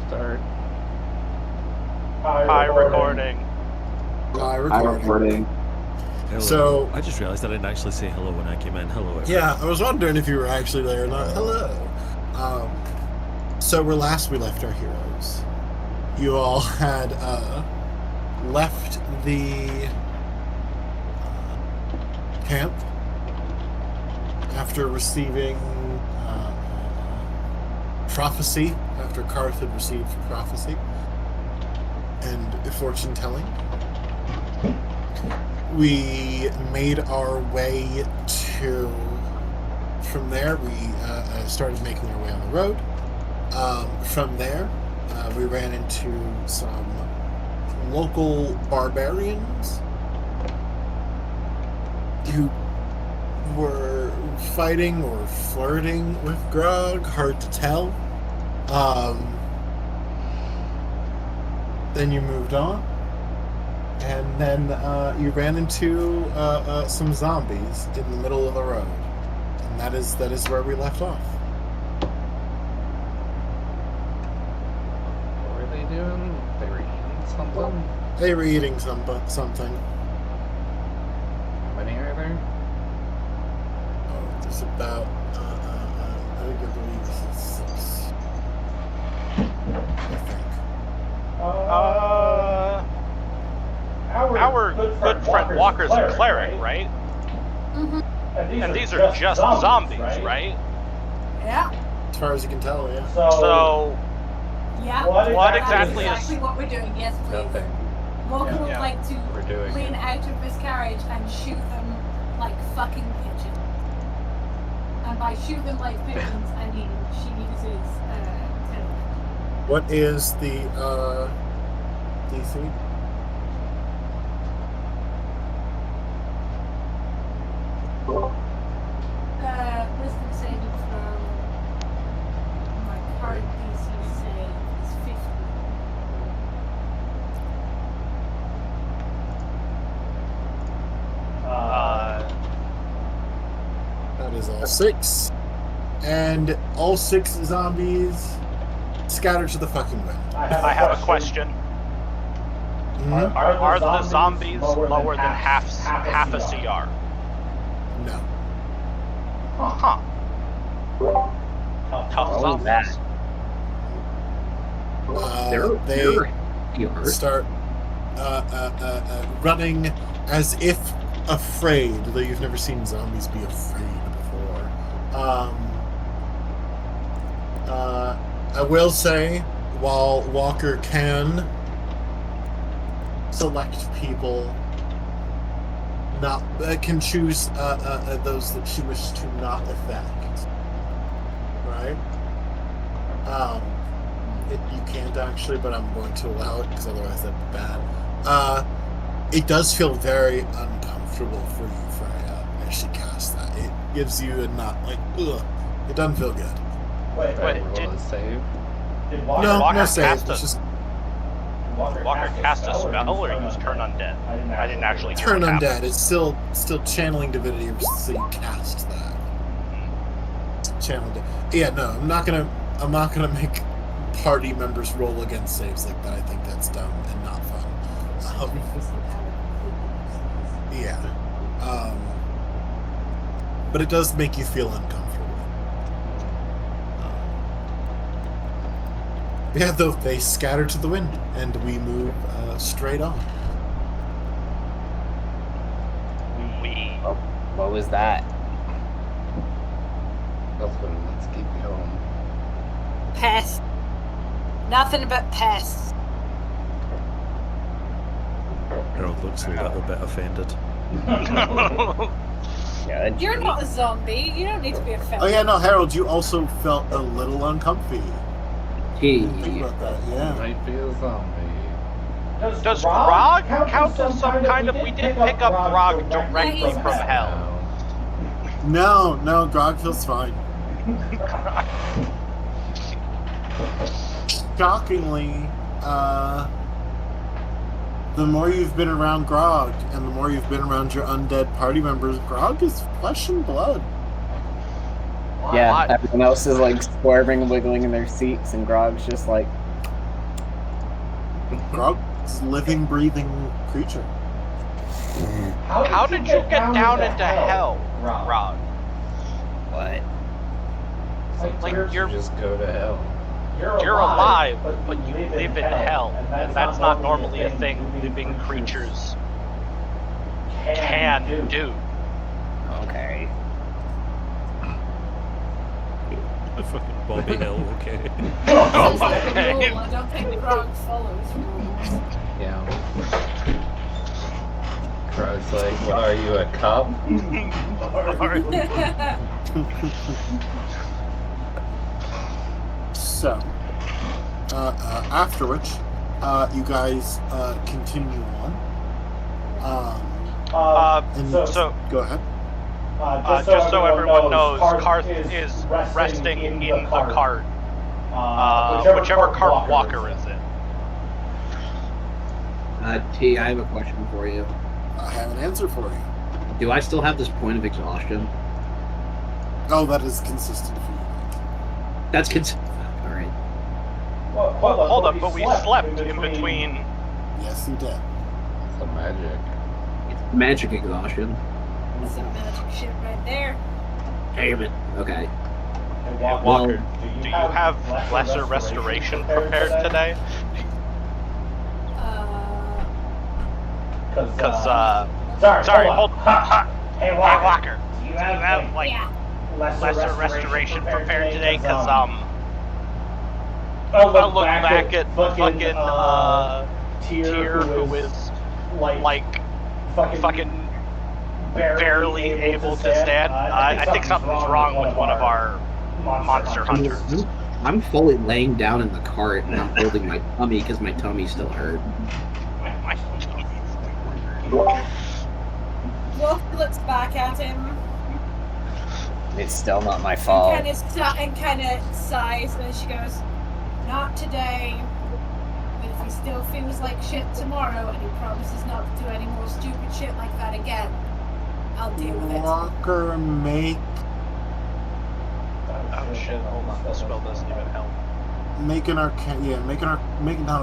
Start. Hi, recording. Hi, recording. Hello. So I just realised I didn't actually say hello when I came in. Hello, everyone. yeah, I was wondering if you were actually there or not. Hello. So we left our heroes. You all had left the camp after receiving prophecy, after Karth had received prophecy and fortune telling. We made our way from there, we started making our way on the road. From there, we ran into some local barbarians who were fighting or flirting with Grog, hard to tell. Then you moved on. And then you ran into some zombies in the middle of the road, and that is where we left off. What were they doing? They were eating something? They were eating something. How many are there? Oh, there's about I believe this is 6. I think. Our good friend Walker's a cleric, right? Mm-hmm. And these are just zombies, right? Yeah. As far as you can tell, yeah. So, Yeah. what exactly That's is... exactly what we're doing, yes please. Nothing. Walker would Yeah. like to We're doing lean it. out of his carriage and shoot them like fucking pigeons. And by shoot them like pigeons, I mean she uses teleportation. What is the DC? Wisdom saving throw. My current DC save is 50. That is all 6. And all 6 zombies scatter to the fucking wind. I have a question. Mhm. Are the zombies lower than half a CR? No. Huh. Tough zombies. They start running as if afraid, though you've never seen zombies be afraid before. I will say, while Walker can select people, can choose those that she wishes to not affect, right? You can't actually, but I'm going to allow it because otherwise that'd be bad. It does feel very uncomfortable for you, Freya, as she casts that. It gives you a not like, ugh. It doesn't feel good. Wait, Roll a save? No Walker save. cast It's just Walker cast a spell or use turn undead? I didn't actually hear turn what undead. happened. It's still channeling divinity, so you cast that. Channel yeah, no, I'm not gonna make party members roll against saves like that. I think that's dumb and not fun. Yeah. But it does make you feel uncomfortable. Yeah, though they scatter to the wind, and we move straight on. What was that? Nothing. Let's keep going. Pests. Nothing but pests. Harold looks a little bit offended. Good. You're not a zombie. You don't need to be offended. Oh yeah, no, Harold, you also felt a little uncomfy. Think Gee. about that, yeah. Might be a zombie. Does Grog count as some kind of... We did pick up Grog directly he's from not. hell. No, Grog feels fine. Shockingly, the more you've been around Grog and the more you've been around your undead party members, Grog is flesh and blood. Yeah, What? everyone else is like squirming and wiggling in their seats, and Grog's just like, Grog's living, breathing creature. How did you get down into hell, Rob? What? Like You you're just go to hell. alive, but you live in hell, and that's not normally a thing living creatures can do. Okay. Fucking Bobby Hill, okay. That's like a rule. I don't think Grog follows rules. Yeah. Crowd's like, what are you, a cop? So, after which, you guys continue on. And So go ahead. just so everyone knows, Karth is resting in the cart, whichever cart Walker is in. T, I have a question for you. I have an answer for you. Do I still have this point of exhaustion? Oh, that is consistent for you. That's all right. Well, hold up, but we slept in between. Yes, you did. It's the magic. It's magic exhaustion. Some magic shit right there. Damn it. Okay. Walker, do you have lesser restoration prepared today? Because, sorry, hold on. Hey, Walker, do you have, like, lesser restoration prepared today? Because, I'll look back at fucking, Tyr, who is, like, fucking barely able to stand. I think something's wrong with one of our monster hunters. I'm fully laying down in the cart and I'm holding my tummy because my tummy still hurt. Wolf looks back at him It's still not my fault. and kind of sighs, and then she goes, "Not today. But if he still feels like shit tomorrow, and he promises not to do any more stupid shit like that again, I'll deal with it." Walker, make Oh shit, hold on, the spell doesn't even help. make an arcana. Yeah, make not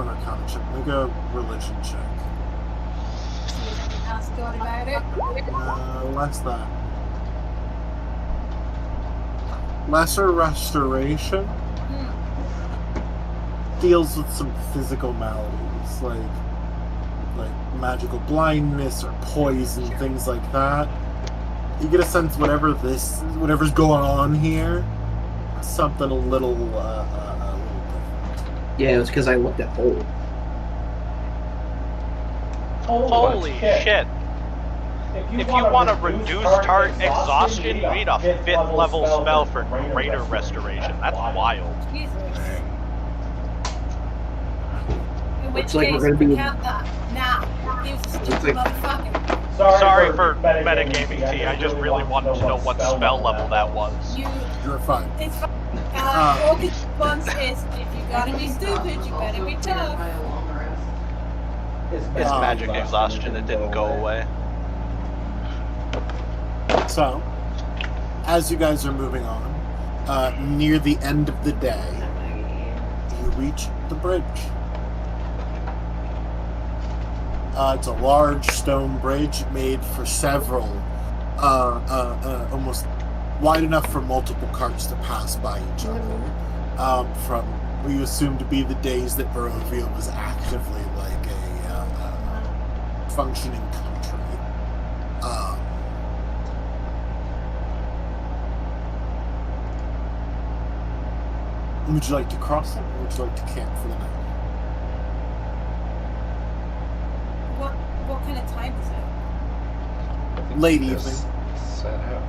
an arcana check. Make a religion check. Ask God about it. What's that? Lesser restoration deals with some physical maladies, like magical blindness or poison, things like that. You get a sense whatever's going on here, something a little different. Yeah, it was because I looked at Hole. Holy shit. If you want to reduce target exhaustion, you need a 5th level spell for greater restoration. That's wild. Jesus. In which Looks like case, we're gonna be- count that. Nah, he was a stupid like- motherfucker. Sorry for metagaming T, I just really wanted to know what spell level that was. You're fine. It's fine. Orchid's response is, if you gotta be stupid, you better be tough. It's magic exhaustion, it didn't go away. So, as you guys are moving on, near the end of the day, you reach the bridge. It's a large stone bridge made for several, almost wide enough for multiple carts to pass by each other. From what you assume to be the days that Barovia was actively like a functioning country. Would you like to cross it, or would you like to camp for the night? What kind of time is it? Late Just evening. set out.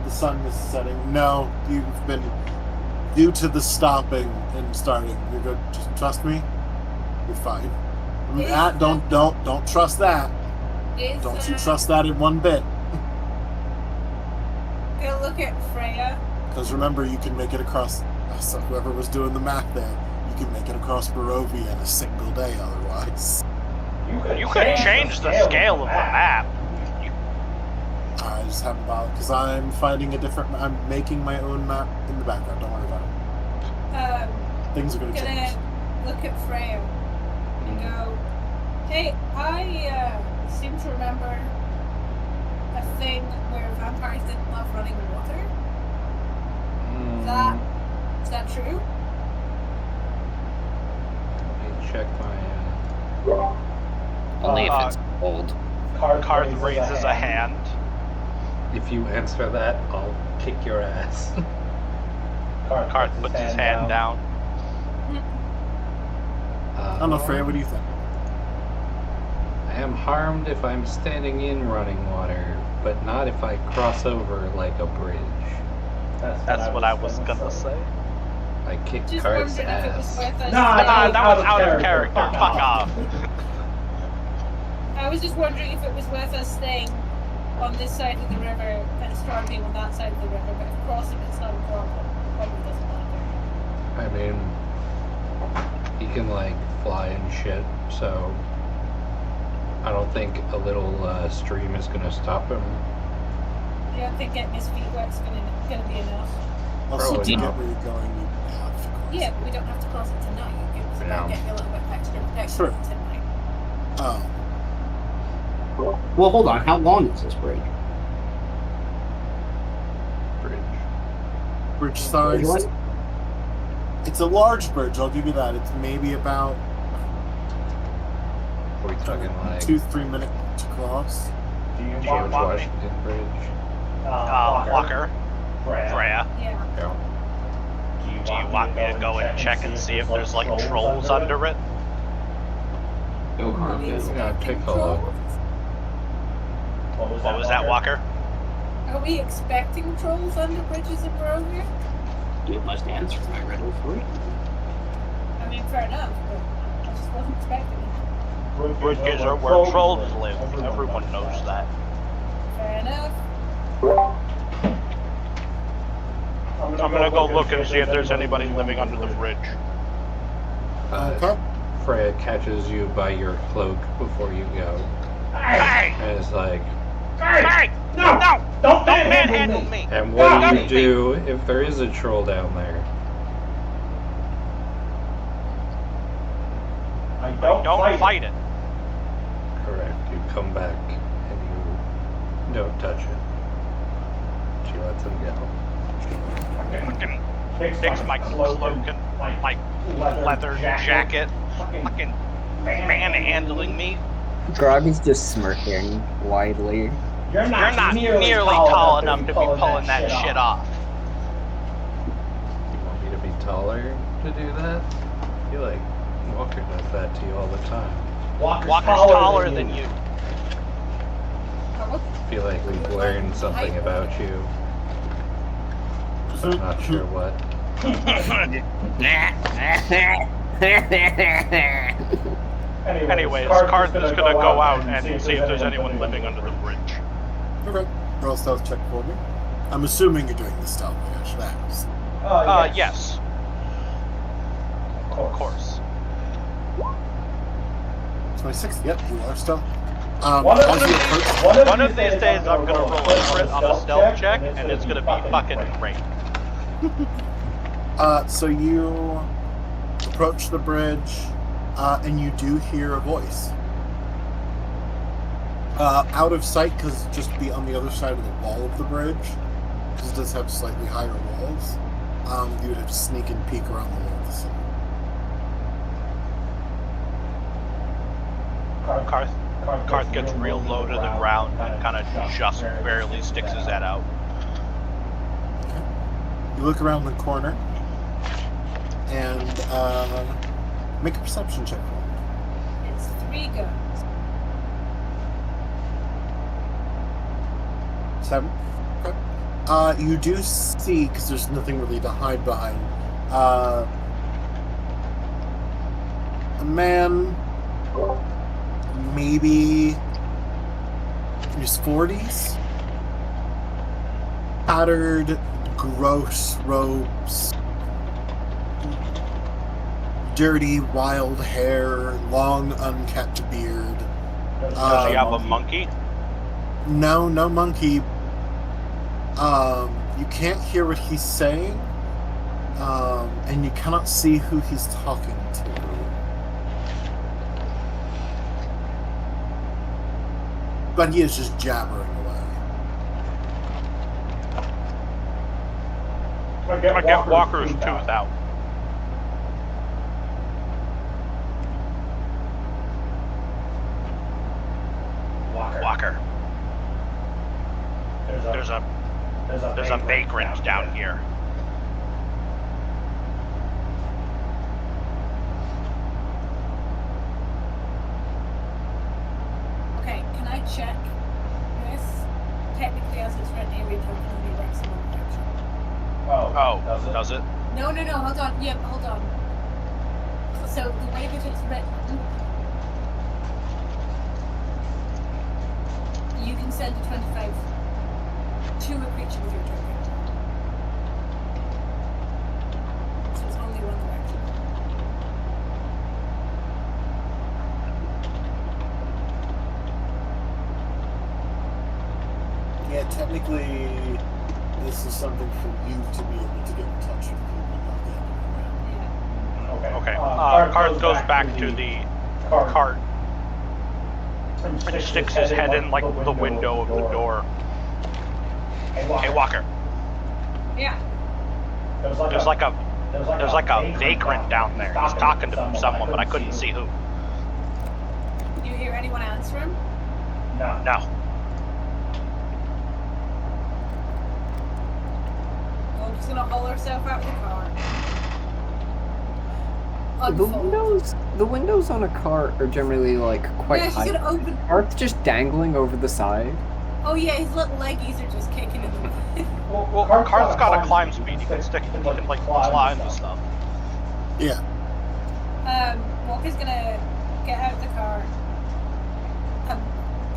The sun is setting. No, you've been due to the stopping and starting. You're good. Just trust me. You're fine. Don't trust that. Don't you trust that in one bit. Go look at Freya. Because remember, you can make it across. So whoever was doing the math there, you can make it across Barovia in a single day. Otherwise, You could change the scale of the map. I just haven't bothered because I'm finding a different. I'm making my own map in the background. Don't worry about it. Things are going to change. Look at Freya. and go, hey, I seem to remember a thing where vampires didn't love running water. Is that true? Let me check my. Only if it's cold. Karth raises a hand. If you answer that, I'll kick your ass. Karth puts his hand down. I don't know, Freya, what do you think? I am harmed if I'm standing in running water, but not if I cross over like a bridge. That's what I was gonna say. I kick Just Karth's wondered if it was ass. worth us. Nah, that was out of character. Fuck off. I was just wondering if it was worth us staying on this side of the river and Strahd being on that side of the river, but if crossing it's not a problem. Probably doesn't matter. I mean, he can like fly and shit, so I don't think a little stream is gonna stop him. I don't think getting his feet wet's gonna be enough. Also, Probably to not. get where you're going, you have to cross. Yeah, but we don't have to cross it tonight. It's about getting a little bit of extra protection Sure. tonight. Well, hold on. How long is this bridge? Bridge size. It's a large bridge, I'll give you that. It's maybe about Are we talking like 2-3 minutes to cross. George Washington Bridge? Walker. Freya. Yeah. Yeah. Do you want me to go and check and see if there's like trolls under it? Go Are hard, we go. Yeah, take expecting a look. trolls? What was that, Walker? Are we expecting trolls under bridges in Barovia? You must answer my riddle for you. I mean, fair enough, but I just wasn't expecting it. Bridges are where trolls live. Everyone knows that. Fair enough. I'm gonna go look and see if there's anybody living under the bridge. Okay. Freya catches you by your cloak before you go. Hey! And it's like, Hey! No! Don't manhandle me! and what do you me. do if there is a troll down there? Don't fight it. Correct. You come back and you don't touch it. She lets him go. Fucking fix my cloak and my leather jacket. Fucking manhandling me. Grog is just smirking widely. You're not nearly tall enough to be pulling that shit off. You want me to be taller to do that? I feel like Walker does that to you all the time. Walker's taller than you. I feel like we've learned something about you. I'm not sure what. Anyways, Karth is gonna go out and see if there's anyone living under the bridge. Okay. Roll a stealth check for me. I'm assuming you're doing the stealth, I should ask. Yes. Of course. 26, yep, you are stealth. One As you approach, of these days I'm gonna roll a crit on a stealth check, and it's gonna be fucking great. so you approach the bridge, and you do hear a voice. Out of sight, because just be on the other side of the wall of the bridge, because it does have slightly higher walls, you would have to sneak and peek around the wall to see. Karth gets real low to the ground and kind of just barely sticks his head out. Okay. You look around the corner, and make a perception check for me. It's 3 guns. 7. Okay. You do see, because there's nothing really to hide behind, a man, maybe in his 40s, tattered, gross robes, dirty, wild hair, long, unkept beard. Does he have a monkey? No monkey. You can't hear what he's saying, and you cannot see who he's talking to. But he is just jabbering away. I'm gonna get Walker's tooth out. Walker. There's a vagrant down here. Okay, can I check this? Technically, as it's written, area token only works in one direction. Oh, does it? No, hold on. Yeah, hold on. So the way that it's written, you can send a 25 to a creature with your token. So it's only one direction. Yeah, technically, this is something for you to be able to get in touch with people, not the other way around. Okay. Karth goes back to the cart and sticks his head in like the window of the door. Hey, Walker. Yeah. There's like a vagrant down there. He's talking to someone, but I couldn't see who. Do you hear anyone answer him? No. Well, just gonna haul herself out of the car. The windows on a car are generally like quite Yeah, she's high. gonna open. Aren't just dangling over the side? Oh yeah, his little leggies are just kicking in the wind. Well, Karth's got a climb speed. He can like climb the stuff. Yeah. Walker's gonna get out of the car and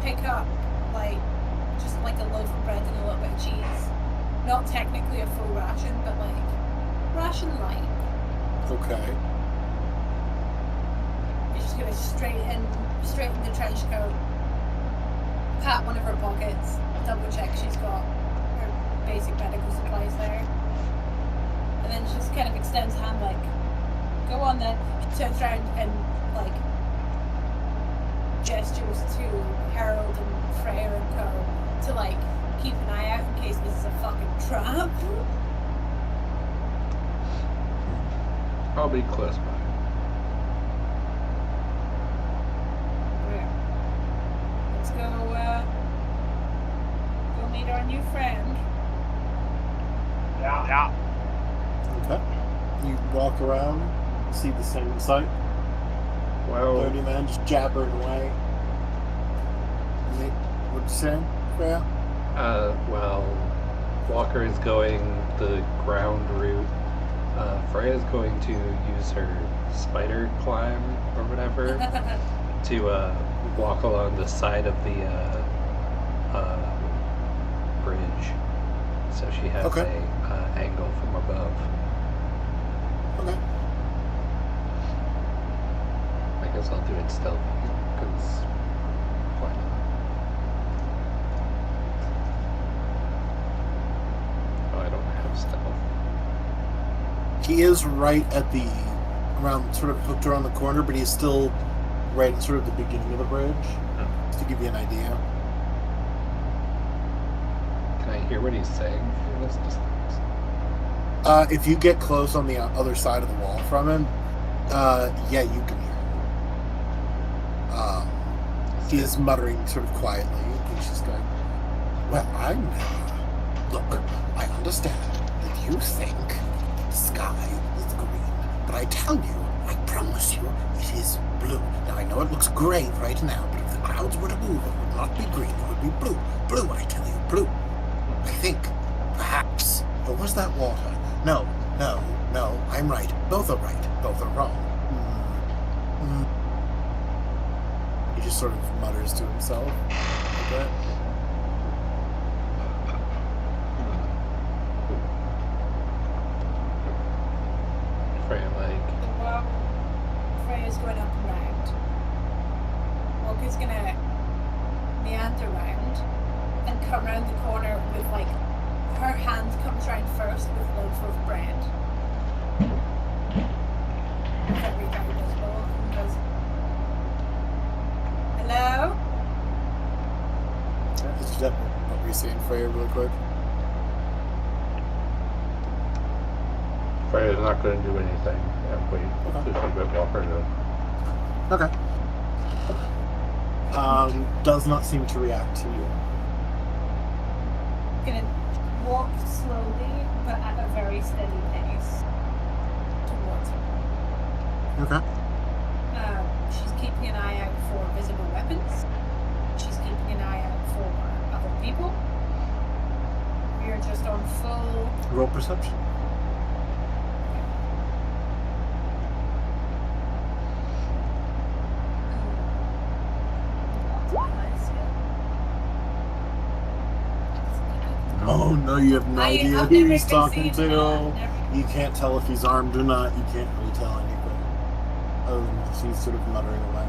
pick up just like a loaf of bread and a little bit of cheese. Not technically a full ration, but like ration light. Okay. He's just gonna straighten the trench coat, pat one of her pockets, double check she's got her basic medical supplies there, and then she just kind of extends her hand like, go on then. She turns around and like gestures to Harold and Freya and co to like keep an eye out in case this is a fucking trap. I'll be close by. Let's go meet our new friend. Yeah. Okay. You walk around, see the same sight. Well, Dirty man just jabbering away. What'd you say, Freya? well, Walker is going the ground route. Freya's going to use her spider climb or whatever to walk along the side of the bridge, so she has Okay. a angle from above. Okay. I guess I'll do it stealthy because why not? Oh, I don't have stealth. He is right at the around, sort of hooked around the corner, but he's still right at sort of the beginning of the bridge. Just to give you an idea. Can I hear what he's saying from this distance? If you get close on the other side of the wall from him, yeah, you can hear him. He is muttering sort of quietly. He's just going, well, I'm never. Look, I understand that you think the sky is green, but I tell you, I promise you, it is blue. Now, I know it looks gray right now, but if the clouds were to move, it would not be green, it would be blue. Blue, I tell you, blue. I think, perhaps, or was that water? No, I'm right. Both are right. Both are wrong. He just sort of mutters to himself a bit. Freya, Well, Freya's going up and round. Walker's gonna meander round and come round the corner with like her hand comes round first with a loaf of bread. Very, very visible and goes, hello? What were you saying, Freya, really quick? Freya's not going to do anything. Yeah, wait. Okay. Just leave it Walker to. Okay. Does not seem to react to you. Gonna walk slowly, but at a very steady pace towards her. Okay. She's keeping an eye out for visible weapons. She's keeping an eye out for other people. We are just on full. Roll perception. Oh no, you have no idea I've who never he's talking seen to. that. You can't tell if he's armed or not. You can't really tell anything. Other than he's sort of muttering away.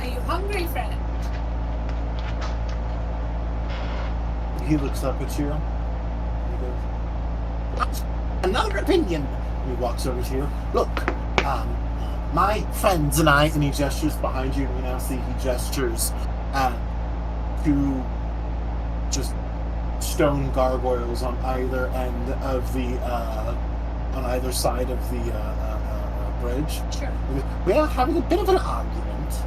Are you hungry, friend? He looks up at you. He goes, "Another opinion." And he walks over to you. "Look, my friends and I," and he gestures behind you, and you now see he gestures to just stone gargoyles on either end of the on either side of the bridge. Sure. We are having a bit of an argument.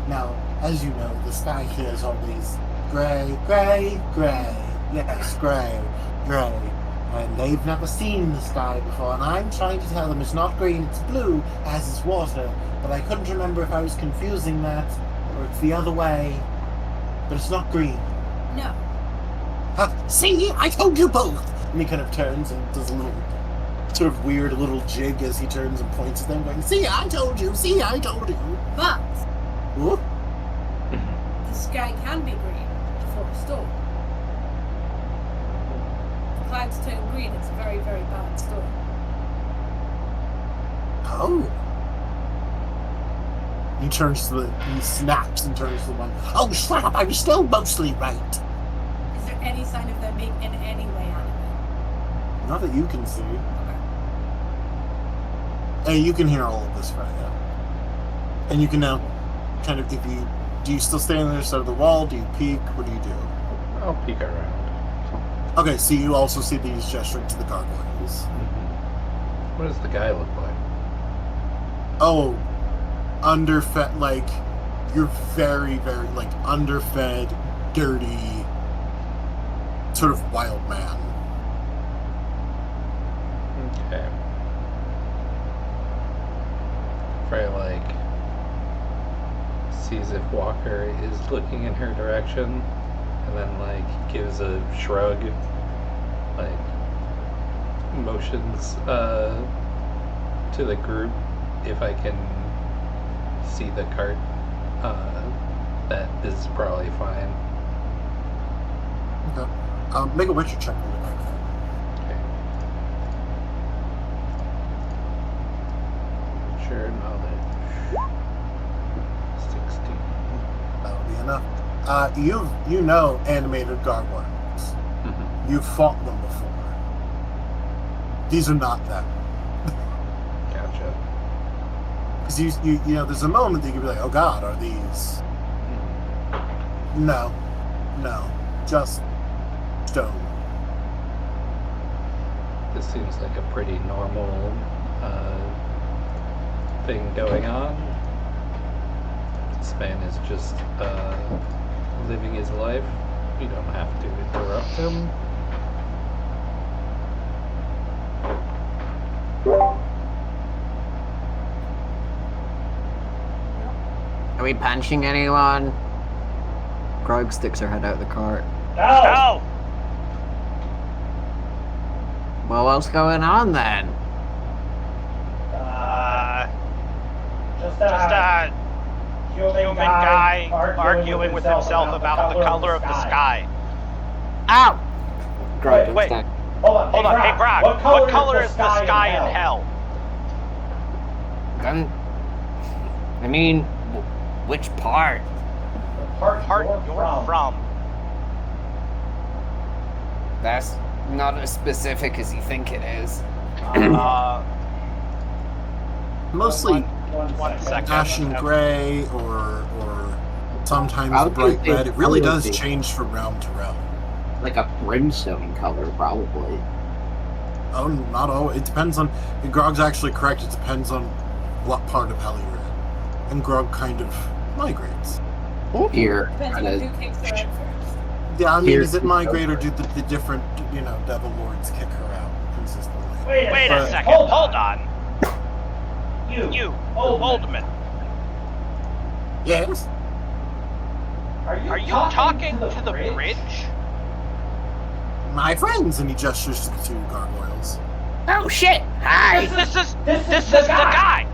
Now, as you know, the sky here is always grey, grey, grey. Yes, grey, grey. And they've never seen the sky before, and I'm trying to tell them it's not green, it's blue, as is water. But I couldn't remember if I was confusing that, or it's the other way. But it's not green. No. See, I told you both! And he kind of turns and does a little, sort of weird little jig as he turns and points at them, going, "See, I told you! See, I told you!" But Ooh. the sky can be green before a storm. If clouds turn green, it's a very, very bad storm. Oh. He snaps and turns to the one. "Oh, shut up! I was still mostly right." Is there any sign of them being in any way animate? Not that you can see. Okay. Hey, you can hear all of this right now. And you can now kind of, do you still stay on the other side of the wall? Do you peek? What do you do? I'll peek around. Okay, so you also see these gesturing to the gargoyles. What does the guy look like? Oh, underfed, like, you're very, very, like, underfed, dirty, sort of wild man. Okay. Freya, like, sees if Walker is looking in her direction, and then, like, gives a shrug, like, motions to the group if I can see the cart, that this is probably fine. Okay. Make a witcher check really quick. Okay. Sure, knowledge. 16. That would be enough. You know animated gargoyles. Mm-hmm. You've fought them before. These are not them. Gotcha. Because you know, there's a moment that you can be like, "Oh God, are these?" No, just stone. This seems like a pretty normal thing going on. This man is just living his life. You don't have to interrupt him. Are we punching anyone? Grog sticks her head out of the cart. No! Well, what's going on then? Just a human guy arguing with himself about the color of the sky. Ow! Grog, Wait. stop. Hold on, hey Grog, what color is the sky in hell? I mean, which part? The part you're from. That's not as specific as you think it is. Mostly One second. ashen gray or sometimes I was gonna bright say red. It really color does thing. change from realm to realm. like a brimstone color, probably. Oh, not all. It depends on. Grog's actually correct. It depends on what part of hell you're in, and Grog kind of migrates. Here, Depends on who kicks her out first. Yeah, I mean, Here- is it migrate or do the different, devil lords kick her out consistently? Wait a But- second. Hold on. You, Oldman. Yes. Are you talking to the bridge? My friends, and he gestures to the two gargoyles. Oh shit! Hi! This is the guy.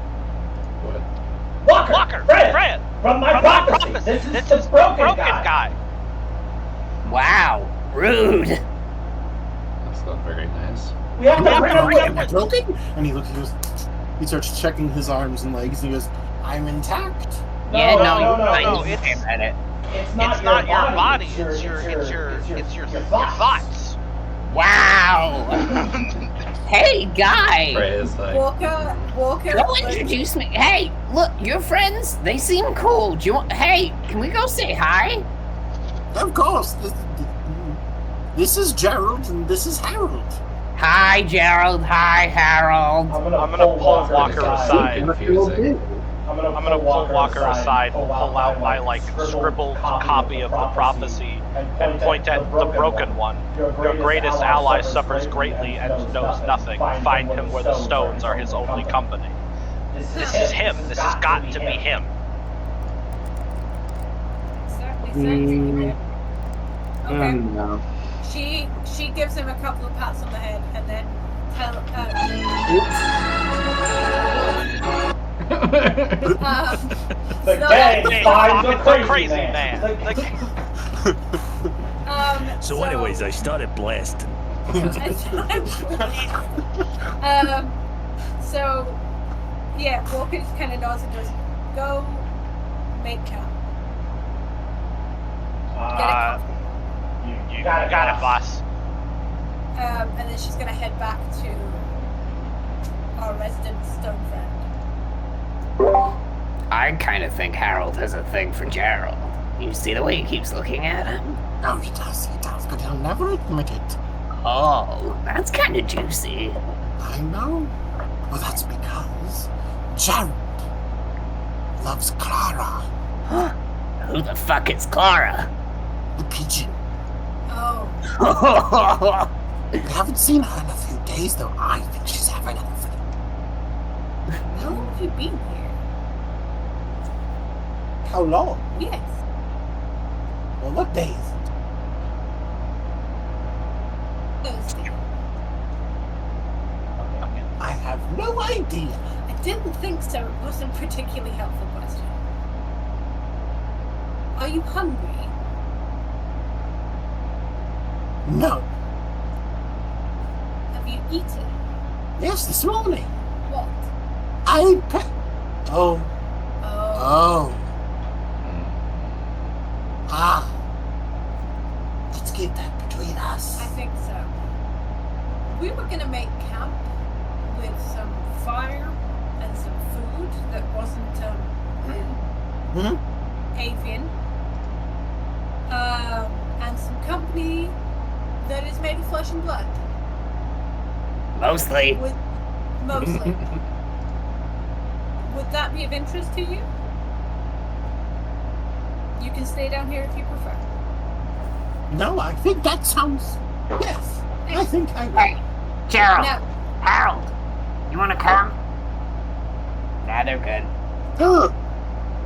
What? Walker, Fred. From my prophecy. This is the broken guy. Wow, rude. That's not very nice. We have to bring him Am I with. broken? And he starts checking his arms and legs, and he goes, "I'm intact." Yeah, no, no, it's it's- at it. It's It's not your body. It's your thoughts. Wow. Hey, guy. Freya's like, Walker, Go like, introduce me. Hey, look, your friends. They seem cool. Do you want? Hey, can we go say hi? Of course. This is Gerald, and this is Harold. Hi, Gerald. Hi, Harold. I'm I'm gonna pull Walker so aside. confusing. I'm I'm gonna pull Walker aside, pull out my scribbled copy of the prophecy, and point at the broken one. Your greatest ally suffers greatly and knows nothing. Find him where the stones are his only company. This is him. This has got to be him. certainly sounds like it. Okay. No. She gives him a couple of pats on the head and then The so- gang finds It's the a crazy man. So, anyways, I started blasting. So, yeah, Walker just kind of nods and goes, "Go make camp." You got it, boss. And then she's gonna head back to our resident stone friend. I kind of think Harold has a thing for Gerald. You see the way he keeps looking at him? Oh, he does, but he'll never admit it. Oh, that's kind of juicy. I know. Well, that's because Gerald loves Clara, Who the fuck is Clara? the pigeon. Oh, We haven't seen her in a few days, though. I think she's having an affair. how long have you been here? How long? Yes. Well, what day is it? Thursday. I have no idea. I didn't think so. It wasn't a particularly helpful question. Are you hungry? No. Have you eaten? Yes, this morning. What? Oh. Oh. Ah. Let's keep that between us. I think so. We were gonna make camp with some fire and some food that wasn't avian. And some company that is made of flesh and blood. Mostly. Mostly. Would that be of interest to you? You can stay down here if you prefer. No, I think that sounds. Yes. I think I will. Hey, Gerald. No. Harold. You want to come? Nah, they're good.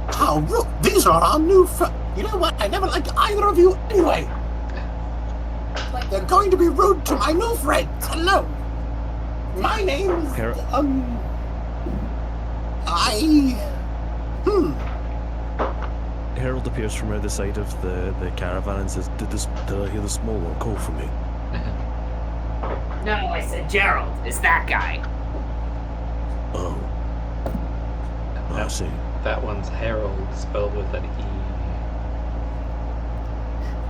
Oh, look, these are our new friends. You know what? I never liked either of you anyway. Like, They're going to be rude to my new friends. Hello. My name's Harold. Harold appears from the side of the caravan and says, Did I hear the small one call for me? No, I said Gerald. It's that guy. Oh. I see. That one's Harold, spelled with an E.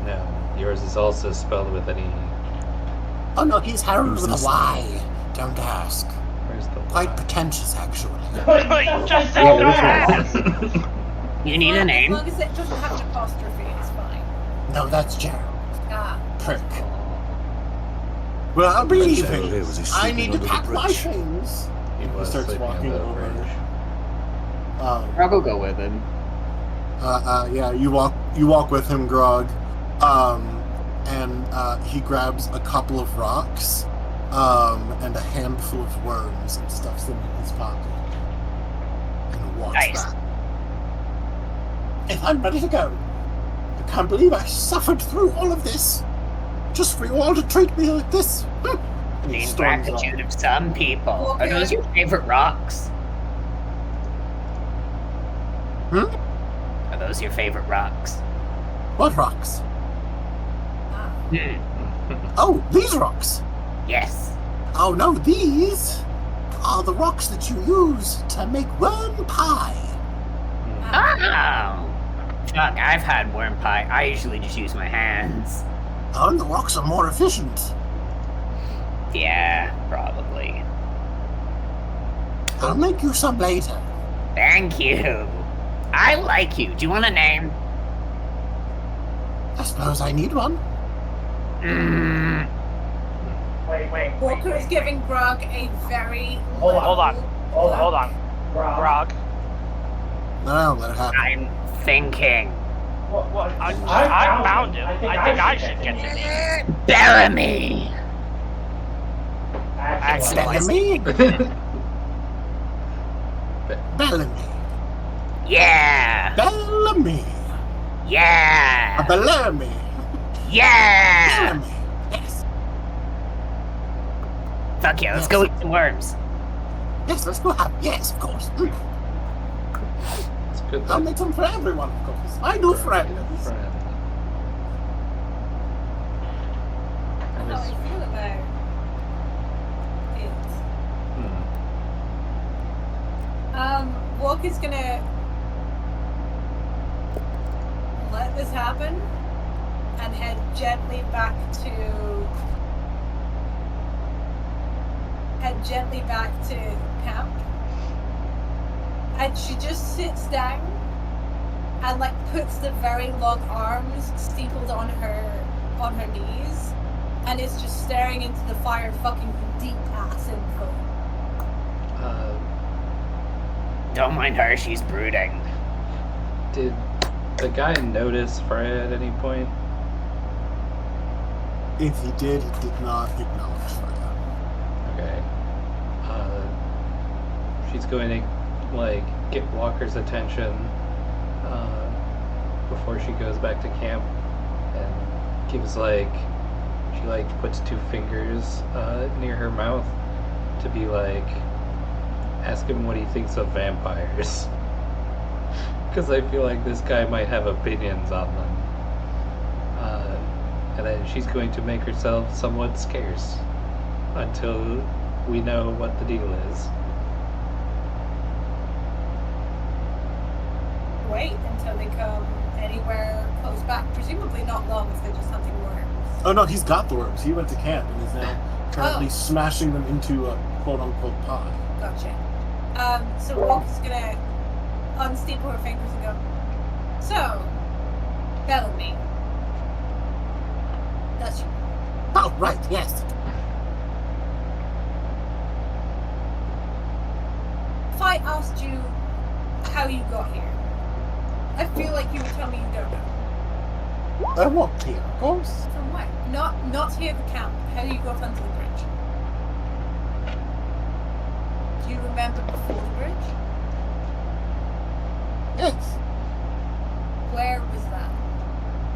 No, yours is also spelled with an E. Oh no, he's Harold Who's with a this? Y. Don't ask. Right. Where's the Quite Y? pretentious, actually. Just say Yeah, fast. You need a As name? long as it doesn't have an apostrophe, it's fine. No, that's Gerald. Ah. Prick. Well, I'll be Gerald leaving. here, was he I sleeping need to under the pack my bridge? things. He was starts sleeping walking under the over. bridge. Grog will go with him. Yeah, you walk with him, Grog. And he grabs a couple of rocks, and a handful of worms and stuffs them in his pocket. And walks Nice. back. And I'm ready to go. I can't believe I suffered through all of this. Just for you all to treat me like this. The He storms off. ingratitude of some people. Are Okay. those your favorite rocks? Hmm? Are those your favorite rocks? What rocks? Hmm. Oh, these rocks. Yes. Oh no, these are the rocks that you use to make worm pie. Oh! Fuck, I've had worm pie. I usually just use my hands. Oh, and the rocks are more efficient. Yeah, probably. I'll make you some later. Thank you. I like you. Do you want a name? I suppose I need one. Mm, Wait. Walker is giving Grog a very Hold on. Grog. No, let it happen. I'm thinking. What? I found him. I think I should get the name. Bellamy. Actually, Bellamy? Bellamy. Yeah. Bellamy. Yeah. Bellamy. Yeah. Bellamy. Yes. Fuck yeah, let's go eat some worms. Yes, let's go have. Yes, of course. It's good I'll that make some for everyone, of course. My new friend. I How do was, I feel about it? Walker's gonna let this happen and head gently back to camp. And she just sits down and like puts the very long arms steepled on her knees and is just staring into the fire, fucking deep ass info. Don't mind her, she's brooding. Did the guy notice Freya at any point? If he did not acknowledge Freya. Okay. She's going to like get Walker's attention before she goes back to camp, and gives she puts two fingers near her mouth to be like, ask him what he thinks of vampires, because I feel like this guy might have opinions on them. And then she's going to make herself somewhat scarce until we know what the deal is. Wait until they come anywhere close back. Presumably not long if they're just hunting worms. Oh no, he's got the worms. He went to camp and is now currently Oh. smashing them into a quote-unquote pie. Gotcha. So Walker's gonna unstaple her fingers and go, so, Bellamy. That's you. Oh, right, yes. If I asked you how you got here, I feel like you would tell me you don't know. I walked here, of course. From where? Not here at the camp. How you got onto the bridge? Do you remember before the bridge? Yes, Where was that?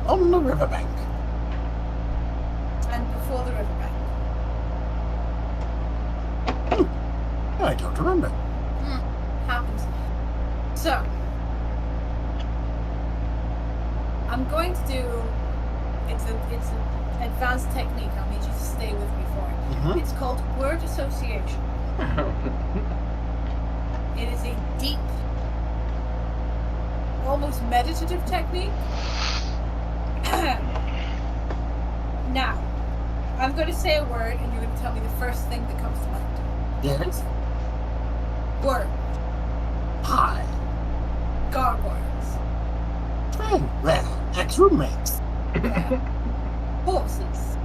on the riverbank. And before the riverbank? I don't remember. Happens. So, I'm going to do. It's an advanced technique. I'll need you to stay with me for it. Mm-hmm. It's called word association. It is a deep, almost meditative technique. Now, I'm going to say a word, and you're going to tell me the first thing that comes to mind. Yes. Worm. Hi. Gargoyles. Friend. Well, ex-roommates. Horses.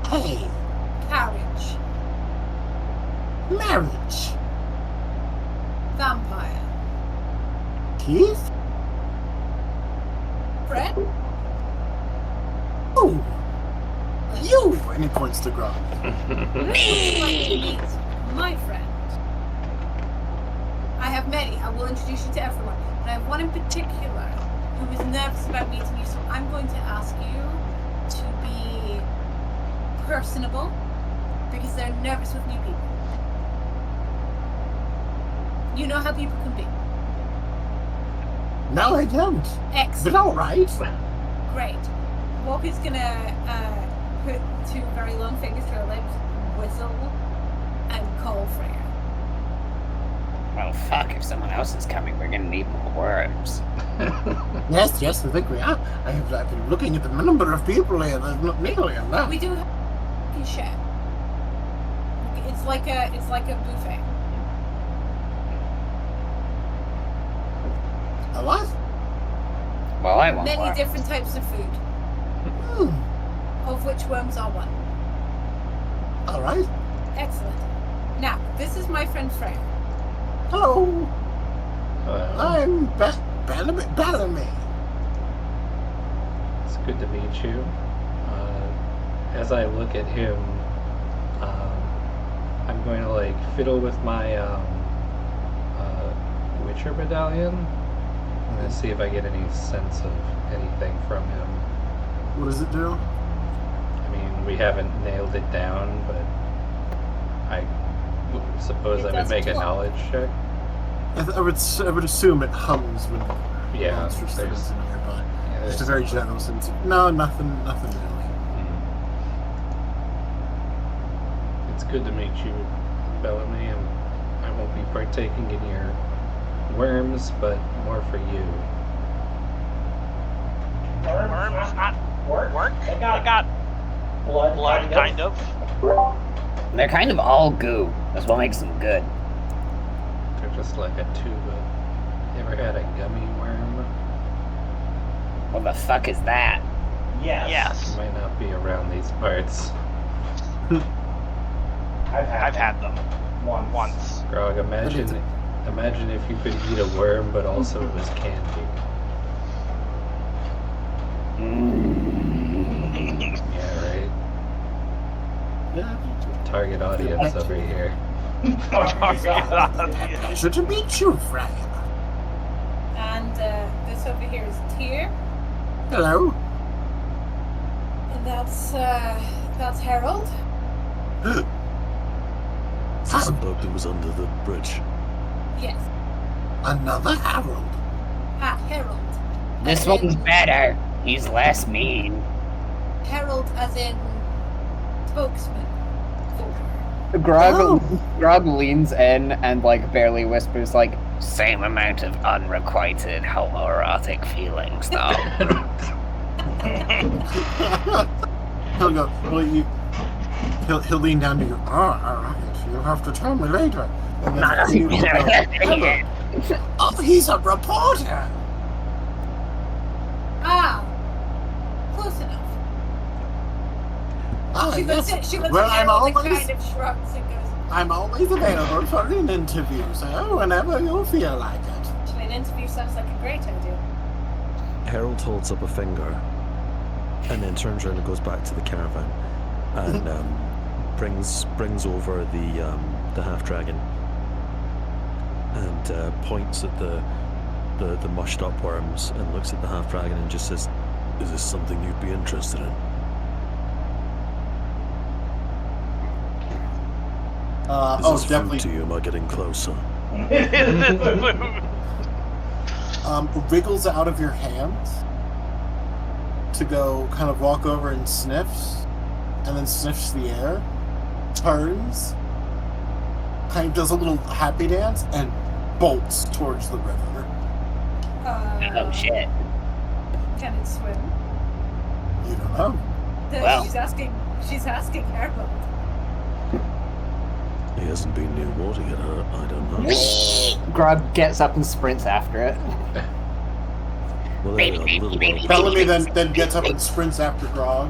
Hey. Carriage. Marriage. Vampire. Keith? Fred. Oh. You! And he points to Grog. Would you like to meet my friend? I have many. I will introduce you to everyone. But I have one in particular who is nervous about meeting you, so I'm going to ask you to be personable because they're nervous with new people. You know how people can be. No, I don't. Excellent. But alright. Great. Walker's gonna put two very long fingers to her lips, whistle, and call Freya. Well, fuck, if someone else is coming, we're gonna need more worms. Yes, I think we are. I've been looking at the number of people here. There's not nearly enough. We do have a share. It's like a buffet. A what? Well, I want Many worms. different types of food, of which worms are one. Alright. Excellent. Now, this is my friend Freya. Hello. I'm Bellamy. It's good to meet you. As I look at him, I'm going to like fiddle with my Witcher medallion. I'm going to see if I get any sense of anything from him. What does it do? I mean, we haven't nailed it down, but I suppose I would make a knowledge check. I would assume it hums when Yeah, monster there's- stands nearby. Yeah, Just a there's very something. general sense. No, nothing really. It's good to meet you, Bellamy, and I won't be partaking in your worms, but more for you. Worms, not work. They got got blood, kind of. They're kind of all goo. That's what makes them good. They're just like a tuba. You ever had a gummy worm? What the fuck is that? Yes. Might not be around these parts. I've had them once. Grog, imagine if you could eat a worm, but also it was candy. Yeah, right? Yeah. Target audience over here. Pleasure to meet you, Freya. And this over here is Tyr, Hello. and that's Harold. Is this the bloke that was under the bridge? Yes, Another Harold. Harold. This As one's in- better. He's less mean. Harold, as in spokesman. For. Grog leans in and like barely whispers like, same amount of unrequited homoerotic feelings though. He'll go. Well, he'll lean down to you. Oh, all right. You'll have to tell me later. And then you will go, oh, he's a reporter. Ah, close enough. Ah, She looks yes. at, she looks Well, at I'm Harold and always kind of shrugs and goes, I'm always available for an interview, so whenever you feel like it. actually, an interview sounds like a great idea. Harold holds up a finger and then turns around and goes back to the caravan and brings over the half dragon and points at the mushed up worms and looks at the half dragon and just says, "Is this something you'd be interested in?" Is this Definitely. food to you? Am I getting closer? Wriggles out of your hands to go kind of walk over and sniffs, and then sniffs the air, turns, kind of does a little happy dance, and bolts towards the river. Oh shit. Can it swim? You don't know. Well. She's asking Harold. He hasn't been near water yet, I don't know. Grog gets up and sprints after it. Well, there we are, the little one. Bellamy then gets up and sprints after Grog,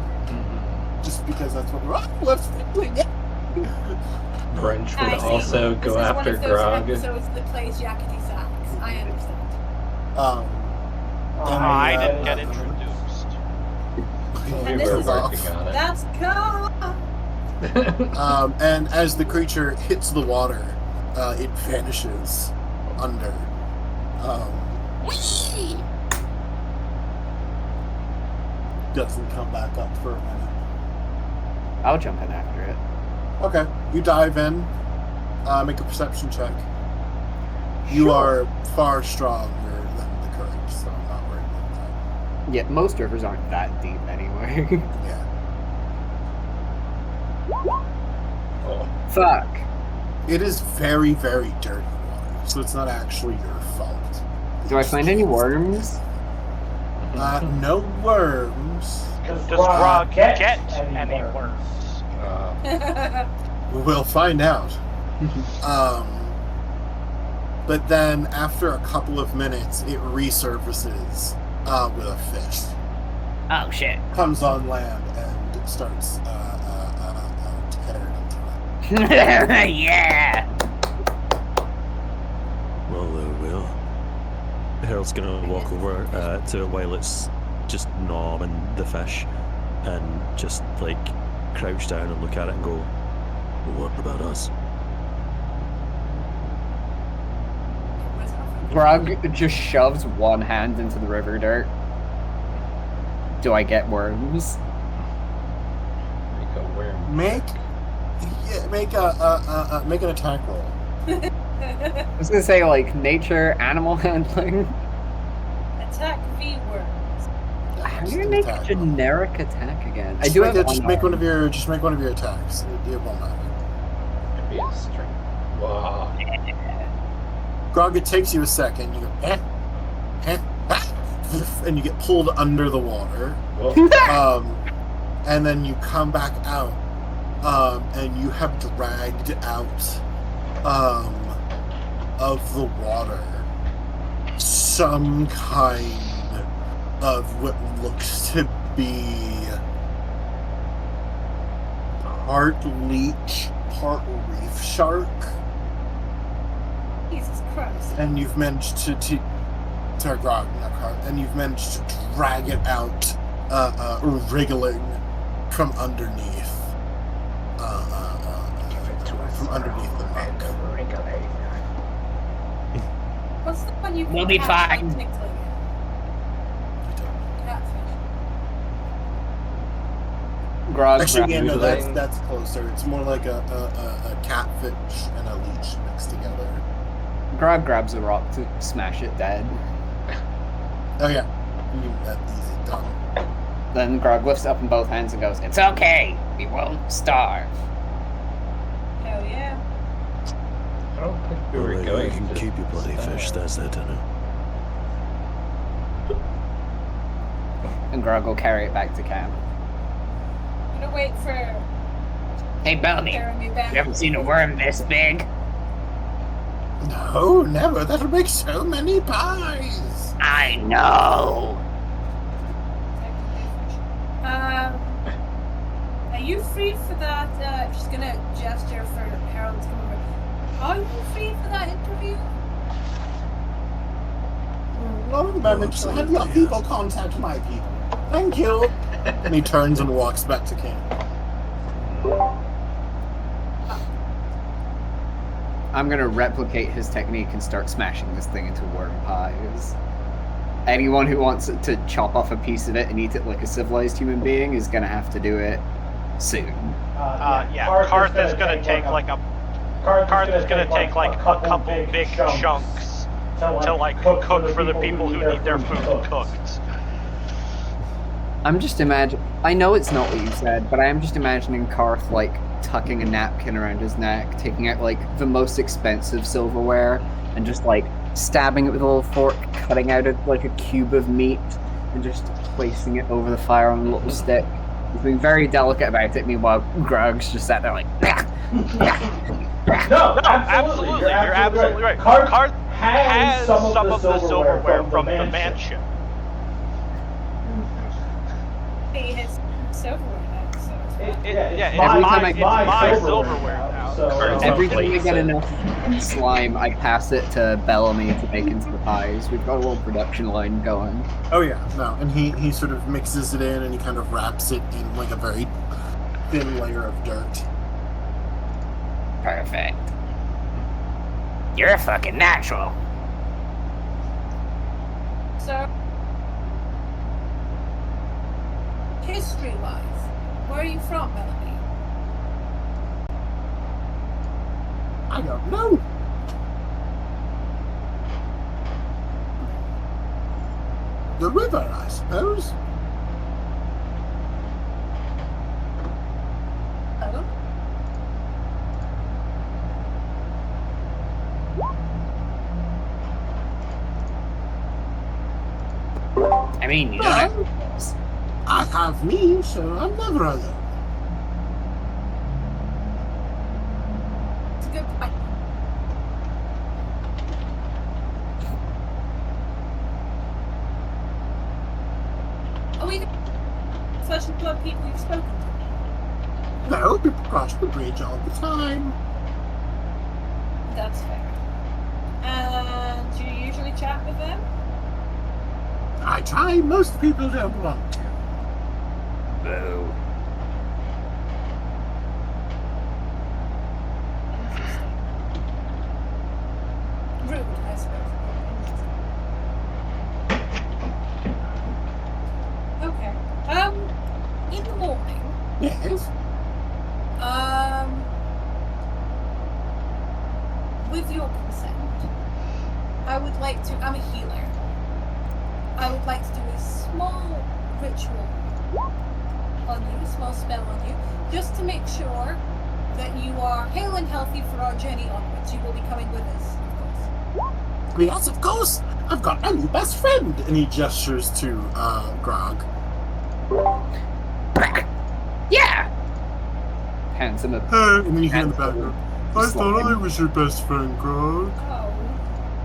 just because that's what let's doing. Brunch I would see. also This go is after one of those Grog. episodes that plays yakety sax. I understand. I didn't get introduced. We And this were is working on it. That's cool. And as the creature hits the water, it vanishes under. Doesn't come back up for a minute. I'll jump in after it. Okay, you dive in. Make a perception check. You are far stronger than the current, so I'm not worried about that. Yeah, most rivers aren't that deep anyway. Yeah. Oh. Fuck. It is very, very dirty water, so it's not actually your fault. Do I find any worms? No worms. Does Does Grog get any worms? We'll find out. But then, after a couple of minutes, it resurfaces with a fish. Oh shit. Comes on land and starts tearing into it. Yeah! Well, there we are. Harold's gonna walk over to it while it's just gnawing the fish and just like crouch down and look at it and go, well, what about us? Grog just shoves one hand into the river dirt. Do I get worms? Make a worm. Make an attack roll. I was gonna say like nature, animal handling. Attack V worms. How do Just you an make a attack roll. generic attack again? I Just do make have it- just one make one arm. of your attacks. It won't matter. Could be a string. Wow. Grog, it takes you a second. You go, and you get pulled under the water. Well, And then you come back out, and you have dragged out of the water some kind of what looks to be part leech, part reef shark. Jesus Christ. And you've managed to sorry, Grog, not Grog, and you've managed to drag it out, wriggling from underneath, from underneath the mug. What's the one you We'll be catch, fine. like, tickling? Catfish. Grog Actually, yeah, no, grabs that's closer. It's more like a catfish and a leech mixed together. Grog grabs a rock to smash it dead. Oh yeah, that's easy done. Then Grog lifts it up in both hands and goes, "It's okay. We won't starve." Hell yeah. I don't think we Well, were there going you can to keep your bloody fish, that's their dinner. And Grog will carry it back to camp. I'm gonna wait for Hey, Bellamy, Jeremy back. you ever seen a worm this big? No, never. That'll make so many pies. I know. Are you free for that? She's gonna gesture for Harold to come over. Are you free for that interview? Not at the moment. Oh, Have your absolutely, people yes. contact my people. Thank you. And he turns and walks back to camp. I'm gonna replicate his technique and start smashing this thing into worm pies. Anyone who wants to chop off a piece of it and eat it like a civilized human being is gonna have to do it soon. Yeah, Karth is gonna take like a couple big chunks to like cook for the people who need their food cooked. I'm just I know it's not what you said, but I am just imagining Karth like tucking a napkin around his neck, taking out like the most expensive silverware, and just like stabbing it with a little fork, cutting out like a cube of meat, and just placing it over the fire on a little stick, He's being very delicate about it. Meanwhile, Grog's just sat there like. No, absolutely. You're absolutely right. Karth has some of the silverware from the mansion. He has silverware now, so it's Every time I it's get my silverware now. So Every time I Inflates get it. enough slime, I pass it to Bellamy to make into the pies. We've got a little production line going. Oh yeah, no, and he sort of mixes it in and he kind of wraps it in like a very thin layer of dirt. Perfect. You're a fucking natural. So, history-wise, where are you from, Bellamy? I don't know. The river, I suppose. Oh? I mean, you don't Well, have I have me, so I'm never alone. It's a good point. Are we the flesh and blood people you've spoken to? No, people cross the bridge all the time. That's fair. And do you usually chat with them? I try, most people don't want to. Boo. Interesting. Rude, I suppose. Okay. In the morning, Yes? with your consent, I would like to, I'm a healer. I would like to do a small ritual on you, a small spell on you, just to make sure that you are hale and healthy for our journey onwards. You will be coming with us, of course. Yes, of course. I've got a new best friend. And he gestures to Grog. Yeah. Hands him a. And then you hear in the background, I thought I was your best friend, Grog. Oh.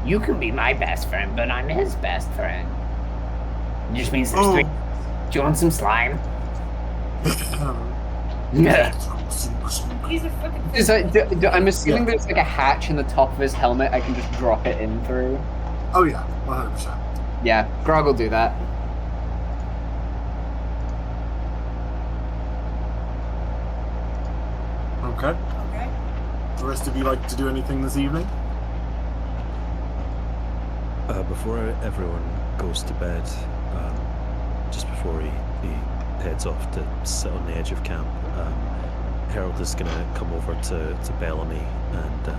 You can be my best friend, but I'm his best friend. It just means there's Oh. three. Do you want some slime? Yeah. He's a fucking. Is that, I'm assuming there's like a hatch in the top of his helmet I can just drop it in through. Oh yeah, 100%. Yeah, Grog will do that. Okay. Okay. The rest of you like to do anything this evening? Before everyone goes to bed, just before he heads off to sit on the edge of camp, Harold is going to come over to Bellamy and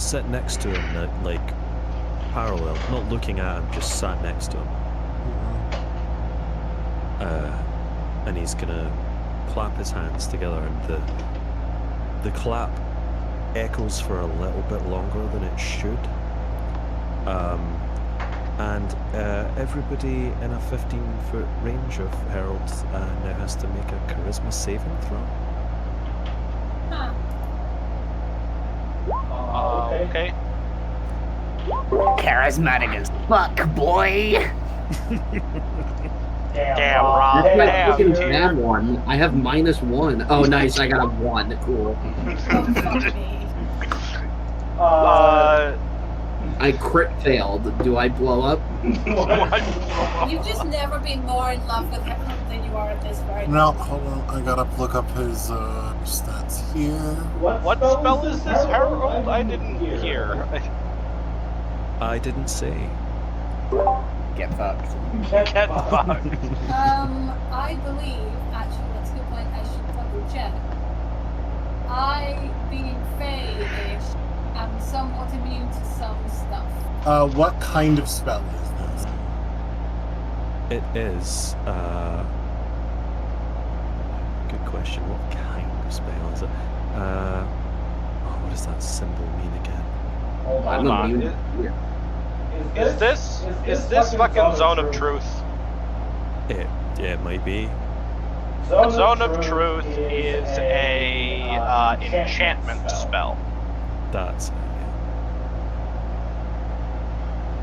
sit next to him, like parallel, not looking at him, just sat next to him. And he's going to clap his hands together, and the clap echoes for a little bit longer than it should. And everybody in a 15-foot range of Harold now has to make a charisma saving throw. Huh. Okay. Charismatic as fuck, boy. Damn, Rob. That's my Damn. fucking bad one. I have -1. Oh, nice. I got a 1. Cool. Oh, fuck me. I crit failed. Do I blow up? You've just never been more in love with him than you are at this right No, hold on. I gotta look up his stats here. What spell is this, Harold? I didn't hear. I didn't say. Get fucked. Get fucked. I believe, actually, that's a good point, I should double check. I, being Fae-ish, am somewhat immune to some stuff. What kind of spell is this? It is. Good question. What kind of spell is it? What does that symbol mean again? I'm on. immune. Yeah. Is this fucking zone of truth? It might be. Zone of Truth is a enchantment spell. That's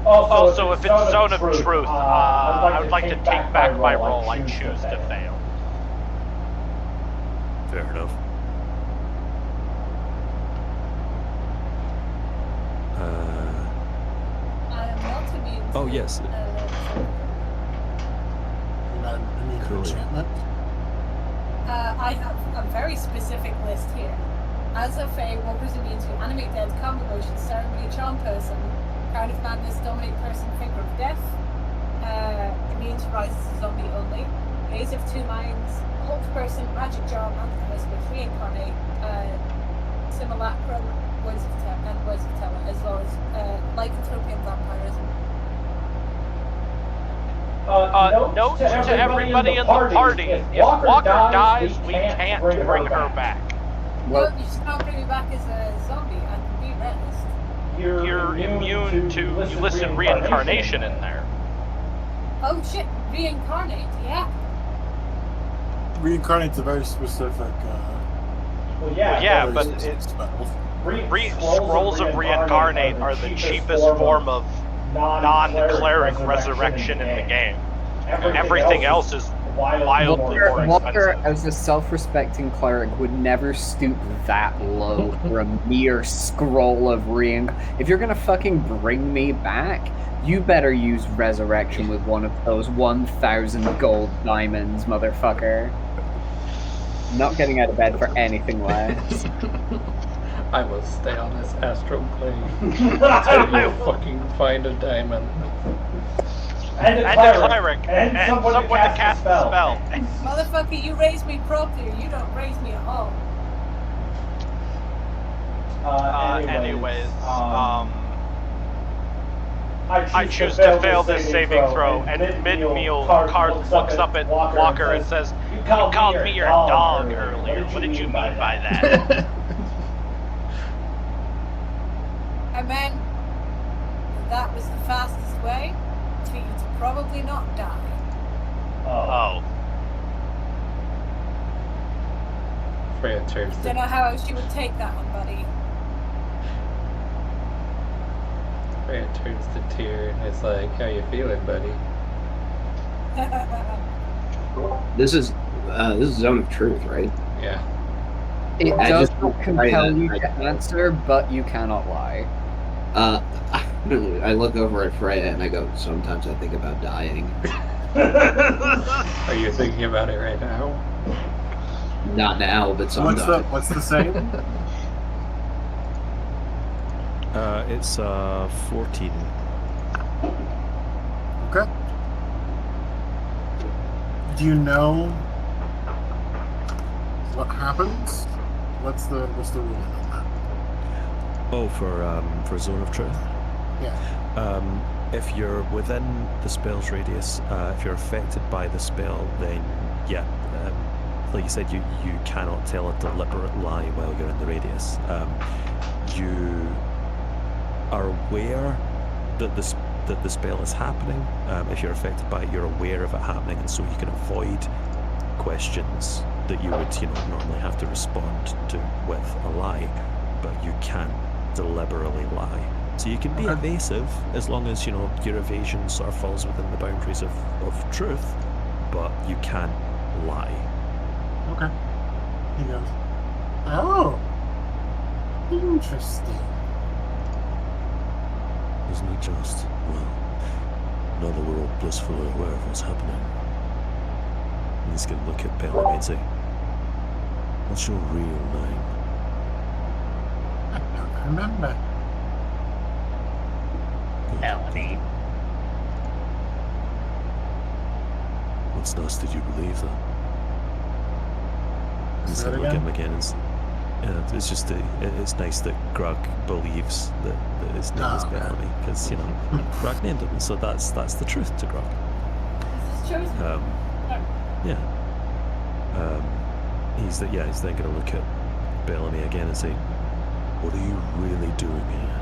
Also, if it's Zone of Truth, I would like to take back my roll. I choose to fail. fair enough. I am not immune to, Oh, yes. You're not immune to Cool. enchantment? I have a very specific list here. As a Fae, Walker's immune to Animate Dead, Calm Emotion, Ceremony, Charm Person, Crown of Madness, Dominate Person, Finger of Death, immune to Rise as a Zombie only, Gaze of Two Minds, Halt Person, Magic Jar, Mountain Whisper, Reincarnate, Simulacrum, Words of Terror, as well as Lycanthropy and Vampirism. Note to everybody in the party, if Walker dies, we can't bring her back. Well, you just can't bring me back as a zombie. I can be resist. You're immune to, you listed reincarnation in there. Oh shit, reincarnate, yeah. Reincarnate's a very specific. Well, yeah, Yeah, very but specific it's, spell. Scrolls of Reincarnate are the cheapest form of non-cleric resurrection in the game. Everything else is wildly more Walker, expensive. as a self-respecting cleric, would never stoop that low for a mere scroll of If you're gonna fucking bring me back, you better use resurrection with one of those 1,000 gold diamonds, motherfucker. Not getting out of bed for anything less. I will stay on this astral plane until you fucking find a diamond. And a cleric. And someone to cast a spell. Motherfucker, you raise me properly, or you don't raise me at all. Anyways, I choose to fail this saving throw, and mid-meal, Card looks up at Walker and says, "You called me your dog earlier. What did you mean by that?" I meant that was the fastest way for you to probably not die. Oh. Freya turns Don't know to, how else you would take that one, buddy. Freya turns to Tyr and is like, "How you feeling, buddy?" This is Zone of Truth, right? Yeah. It I does just- not compel I- you to answer, but you cannot lie. I look over at Freya and I go, sometimes I think about dying. Are you thinking about it right now? Not now, but sometimes. What's the same? It's 14. Okay. Do you know what happens? What's the ruling on that? Oh, for Zone of Truth? Yeah. If you're within the spell's radius, if you're affected by the spell, then yeah, like you said, you cannot tell a deliberate lie while you're in the radius. You are aware that the spell is happening. If you're affected by it, you're aware of it happening, and so you can avoid questions that you would normally have to respond to with a lie, but you can't deliberately lie. So you can be evasive as long as your evasion sort of falls within the boundaries of truth, but you can't lie. Okay. He goes, "Oh, interesting." Isn't it just, well, now that we're all blissfully aware of what's happening, and he's going to look at Bellamy and say, "What's your real name?" I don't remember. Bellamy. What's nice, did you believe that? He's Say going it to look at him again? again and it's just it's nice that Grug believes that his name is okay. Bellamy, because Grug named him, and so that's the truth to Grug. This is chosen. Yeah. He's then going to look at Bellamy again and say, "What are you really doing here?"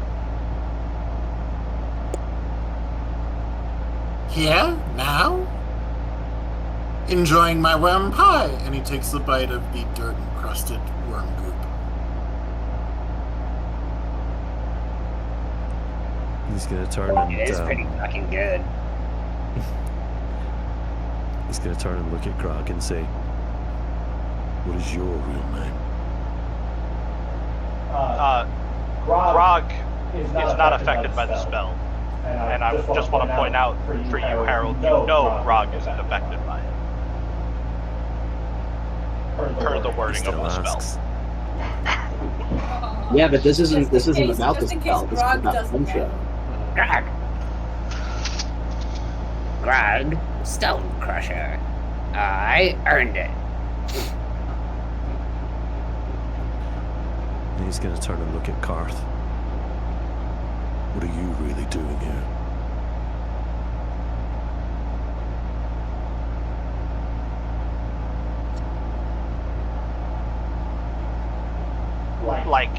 Here? Now? Enjoying my worm pie. And he takes a bite of the dirt-encrusted worm goop. He's gonna turn and It is pretty fucking good. he's gonna turn and look at Grog and say, "What is your real name?" Grog is not affected by the spell. And I just want to point out for you, Harold, you know Grog isn't affected by it. Per the wording of Still the spell. asks. Yeah, but this isn't about the Just in spell. case This is Grog about doesn't Puncher. know. Grog, Stone Crusher. I earned it. And he's gonna turn and look at Karth. What are you really doing here? Like,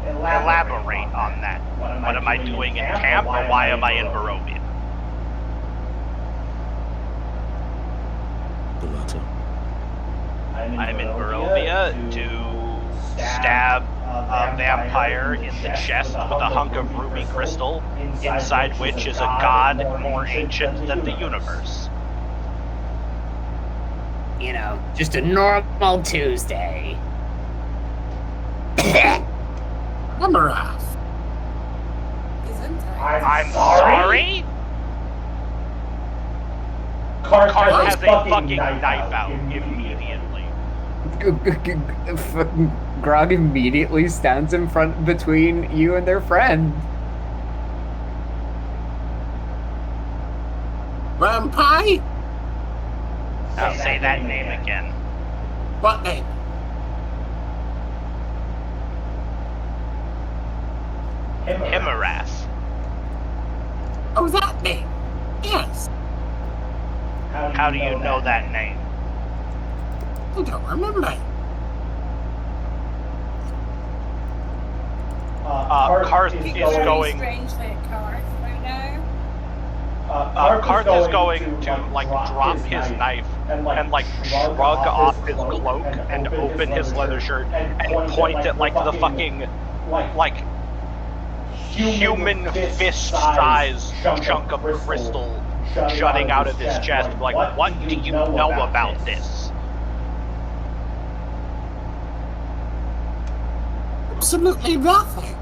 elaborate on that. What am I doing in camp, or why am I in Barovia? The latter. I'm in Barovia to stab a vampire in the chest with a hunk of ruby crystal, inside which is a god more ancient than the universe. You know, just a normal Tuesday. Amarath. Isn't I'm sorry? Karth has a fucking knife out immediately. Grog immediately stands in front between you and their friend. Worm pie? I'll say that name again. What name? Himarath. Oh, that name. Yes. How do you know that name? I don't remember. Karth Is is very going. strangely at Karth right now. Karth is going to like drop his knife and like shrug off his cloak and open his leather shirt and point at like the fucking like human fist-sized chunk of crystal jutting out of his chest. Like, what do you know about this? Absolutely nothing.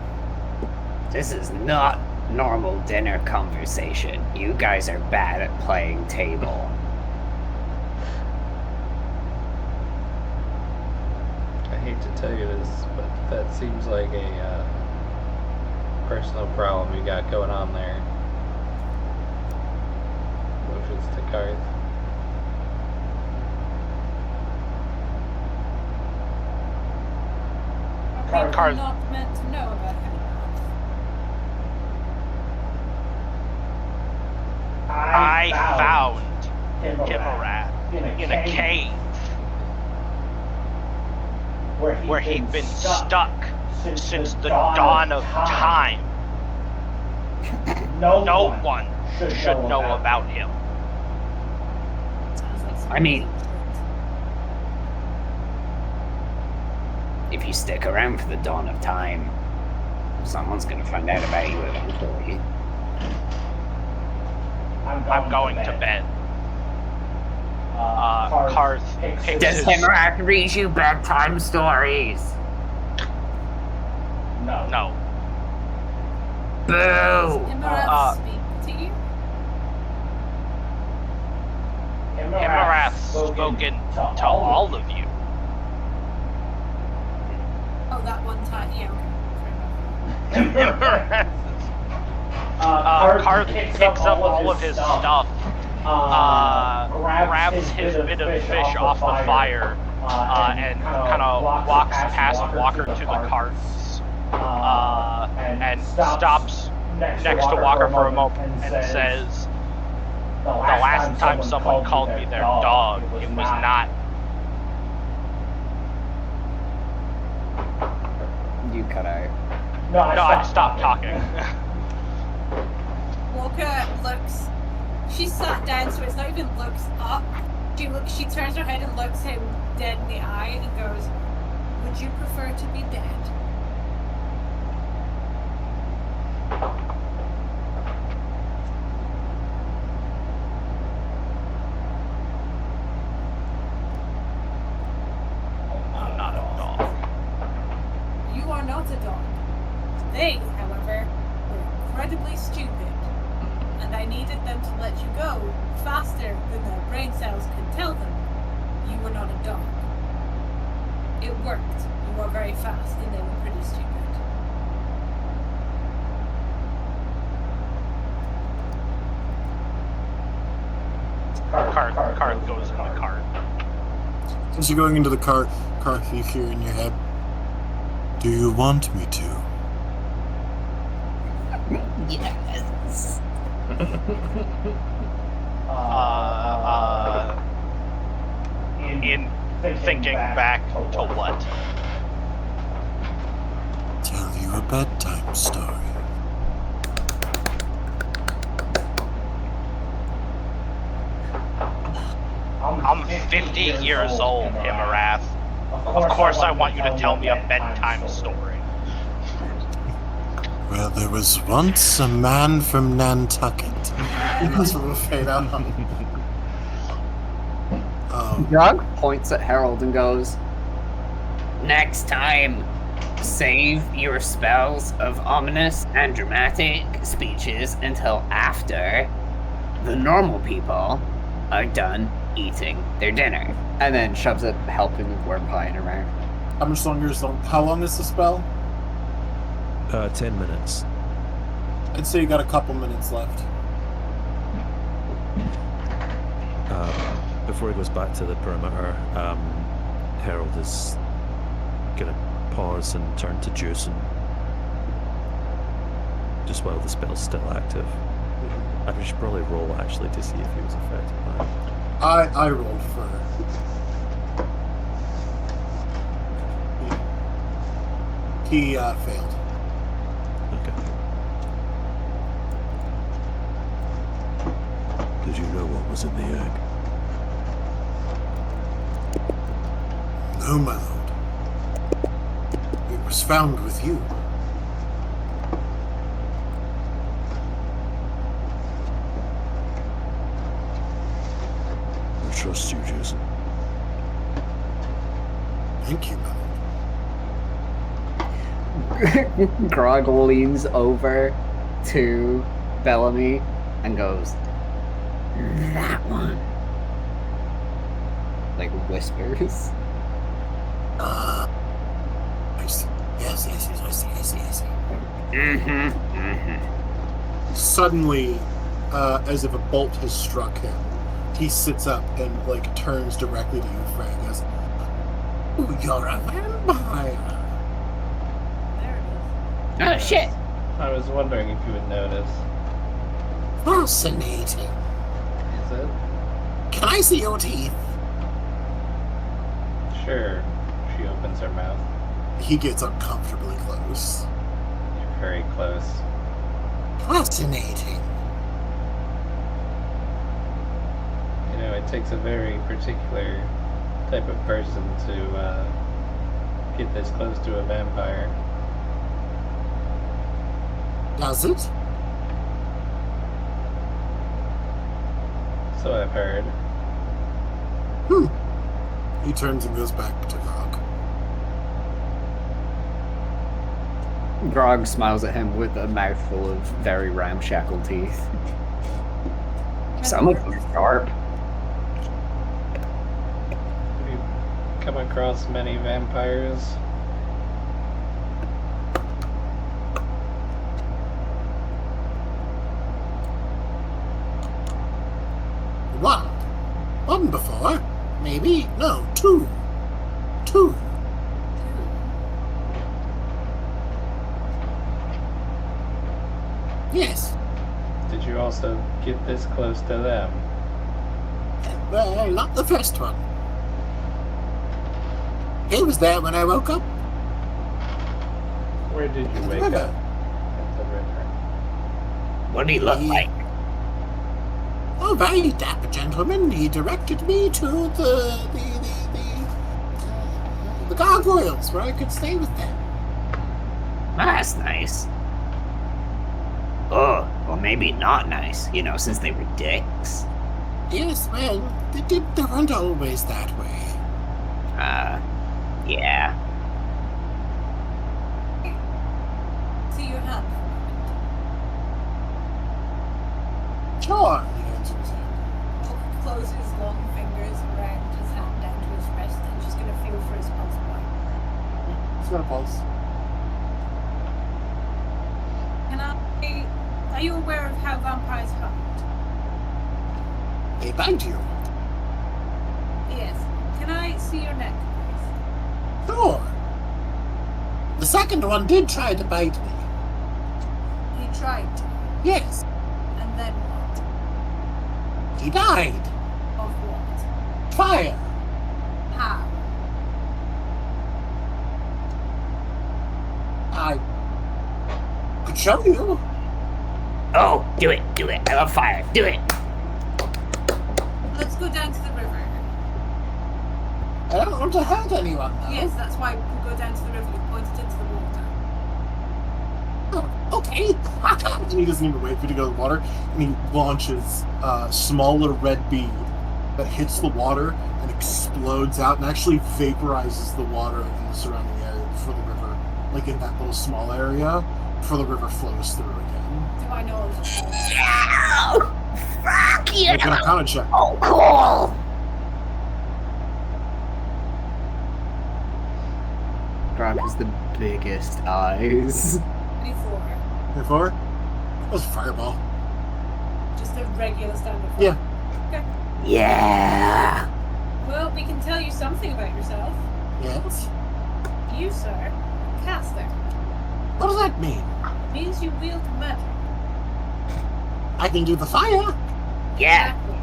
This is not normal dinner conversation. You guys are bad at playing table. I hate to tell you this, but that seems like a personal problem you got going on there. Motions to Karth. Karth not meant to know about him. I found Himarath in a cave where he'd been stuck since the dawn of time. No one should know about him. Sounds like some I mean- bullshit. If you stick around for the dawn of time, someone's gonna find out about you eventually. I'm going to bed. Karth picks Does his... Himarath read you bedtime stories? No. Boo! Himarath speak to you? Himarath's spoken to all of you. Oh, that one time. Yeah, okay. Fair enough. Karth picks up all of his stuff, grabs his bit of fish off the fire, and kind of walks past Walker to the carts, and stops next to Walker for a moment and says, "The last time someone called me their dog, it was not." You cut out. No, I stopped talking. Walker looks She's sat down, so it's not even looks up. She turns her head and looks him dead in the eye and goes, "Would you prefer to be dead?" I'm not a dog. You are not a dog. They, however, were incredibly stupid, and I needed them to let you go faster than their brain cells could tell them you were not a dog. It worked. You are very fast, and they were pretty stupid. Cart goes in the cart. As you're going into the cart, you hear in your head, "Do you want me to?" Yes. In thinking back to what? Tell you a bedtime story. I'm 50 years old, Imarath. Of course I want you to tell me a bedtime story. Well, there was once a man from Nantucket. That's what we'll fade out. Grog points at Harold and goes, Next time, save your spells of ominous and dramatic speeches until after the normal people are done eating their dinner. and then shoves a helping of worm pie in her mouth. How much longer is the? How long is the spell? 10 minutes. I'd say you got a couple minutes left. Before he goes back to the perimeter, Harold is gonna pause and turn to Juice, and just while the spell's still active. I should probably roll actually to see if he was affected by it. I rolled for her. He failed. Okay. Did you know what was in the egg? No, my lord. It was found with you. I trust you, Jason. Thank you, my lord. Grog leans over to Bellamy and goes, That one. like whispers. I see. Yes, I see. Suddenly, as if a bolt has struck him, he sits up and turns directly to you, Frank. And goes, "Oh, you're a vampire." There it is. Oh, shit. I was wondering if you would notice. Fascinating. Is it? Can I see your teeth? Sure. She opens her mouth. He gets uncomfortably close. You're very close. Fascinating. You know, it takes a very particular type of person to get this close to a vampire. Does it? So I've heard. He turns and goes back to Grog. Grog smiles at him with a mouthful of very ramshackle teeth. Some of them are sharp. Have you come across many vampires? One before. Maybe. No, two. Two. Yes. Did you also get this close to them? Well, not the first one. He was there when I woke up. Where did you wake up? At the river. What did he look like? Oh, very dapper gentleman. He directed me to the gargoyles where I could stay with them. That's nice. Oh, or maybe not nice, you know, since they were dicks. Yes, well, they weren't always that way. Yeah. See your hand. Sure, he answers him. He'll close his long fingers around his hand down to his wrist and just gonna feel for his pulse point. He's got a pulse. Are you aware of how vampires hunt? They bite you. Yes. Can I see your neck, please? Sure. The second one did try to bite me. He tried to. Yes. And then what? He died. Of what? Fire. How? I could show you. Oh, do it. I love fire. Do it. Let's go down to the river. I don't want to hurt anyone, though. Yes, that's why we'll go down to the river. You pointed into the water. Oh, okay. And he doesn't even wait for you to go to the water, and he launches a smaller red bead that hits the water and explodes out and actually vaporizes the water in the surrounding area before the river, like in that little small area, before the river flows through again. Do I know? Yeah! Fuck you! Make an Arcana check. Oh, cool! Grab has the biggest eyes. 24. Before? That was a fireball. Just a regular standard. Yeah. Okay. Yeah! Well, we can tell you something about yourself. Yes? You, sir, are a caster. What does that mean? Means you wield magic. I can do the fire. Yeah! Exactly.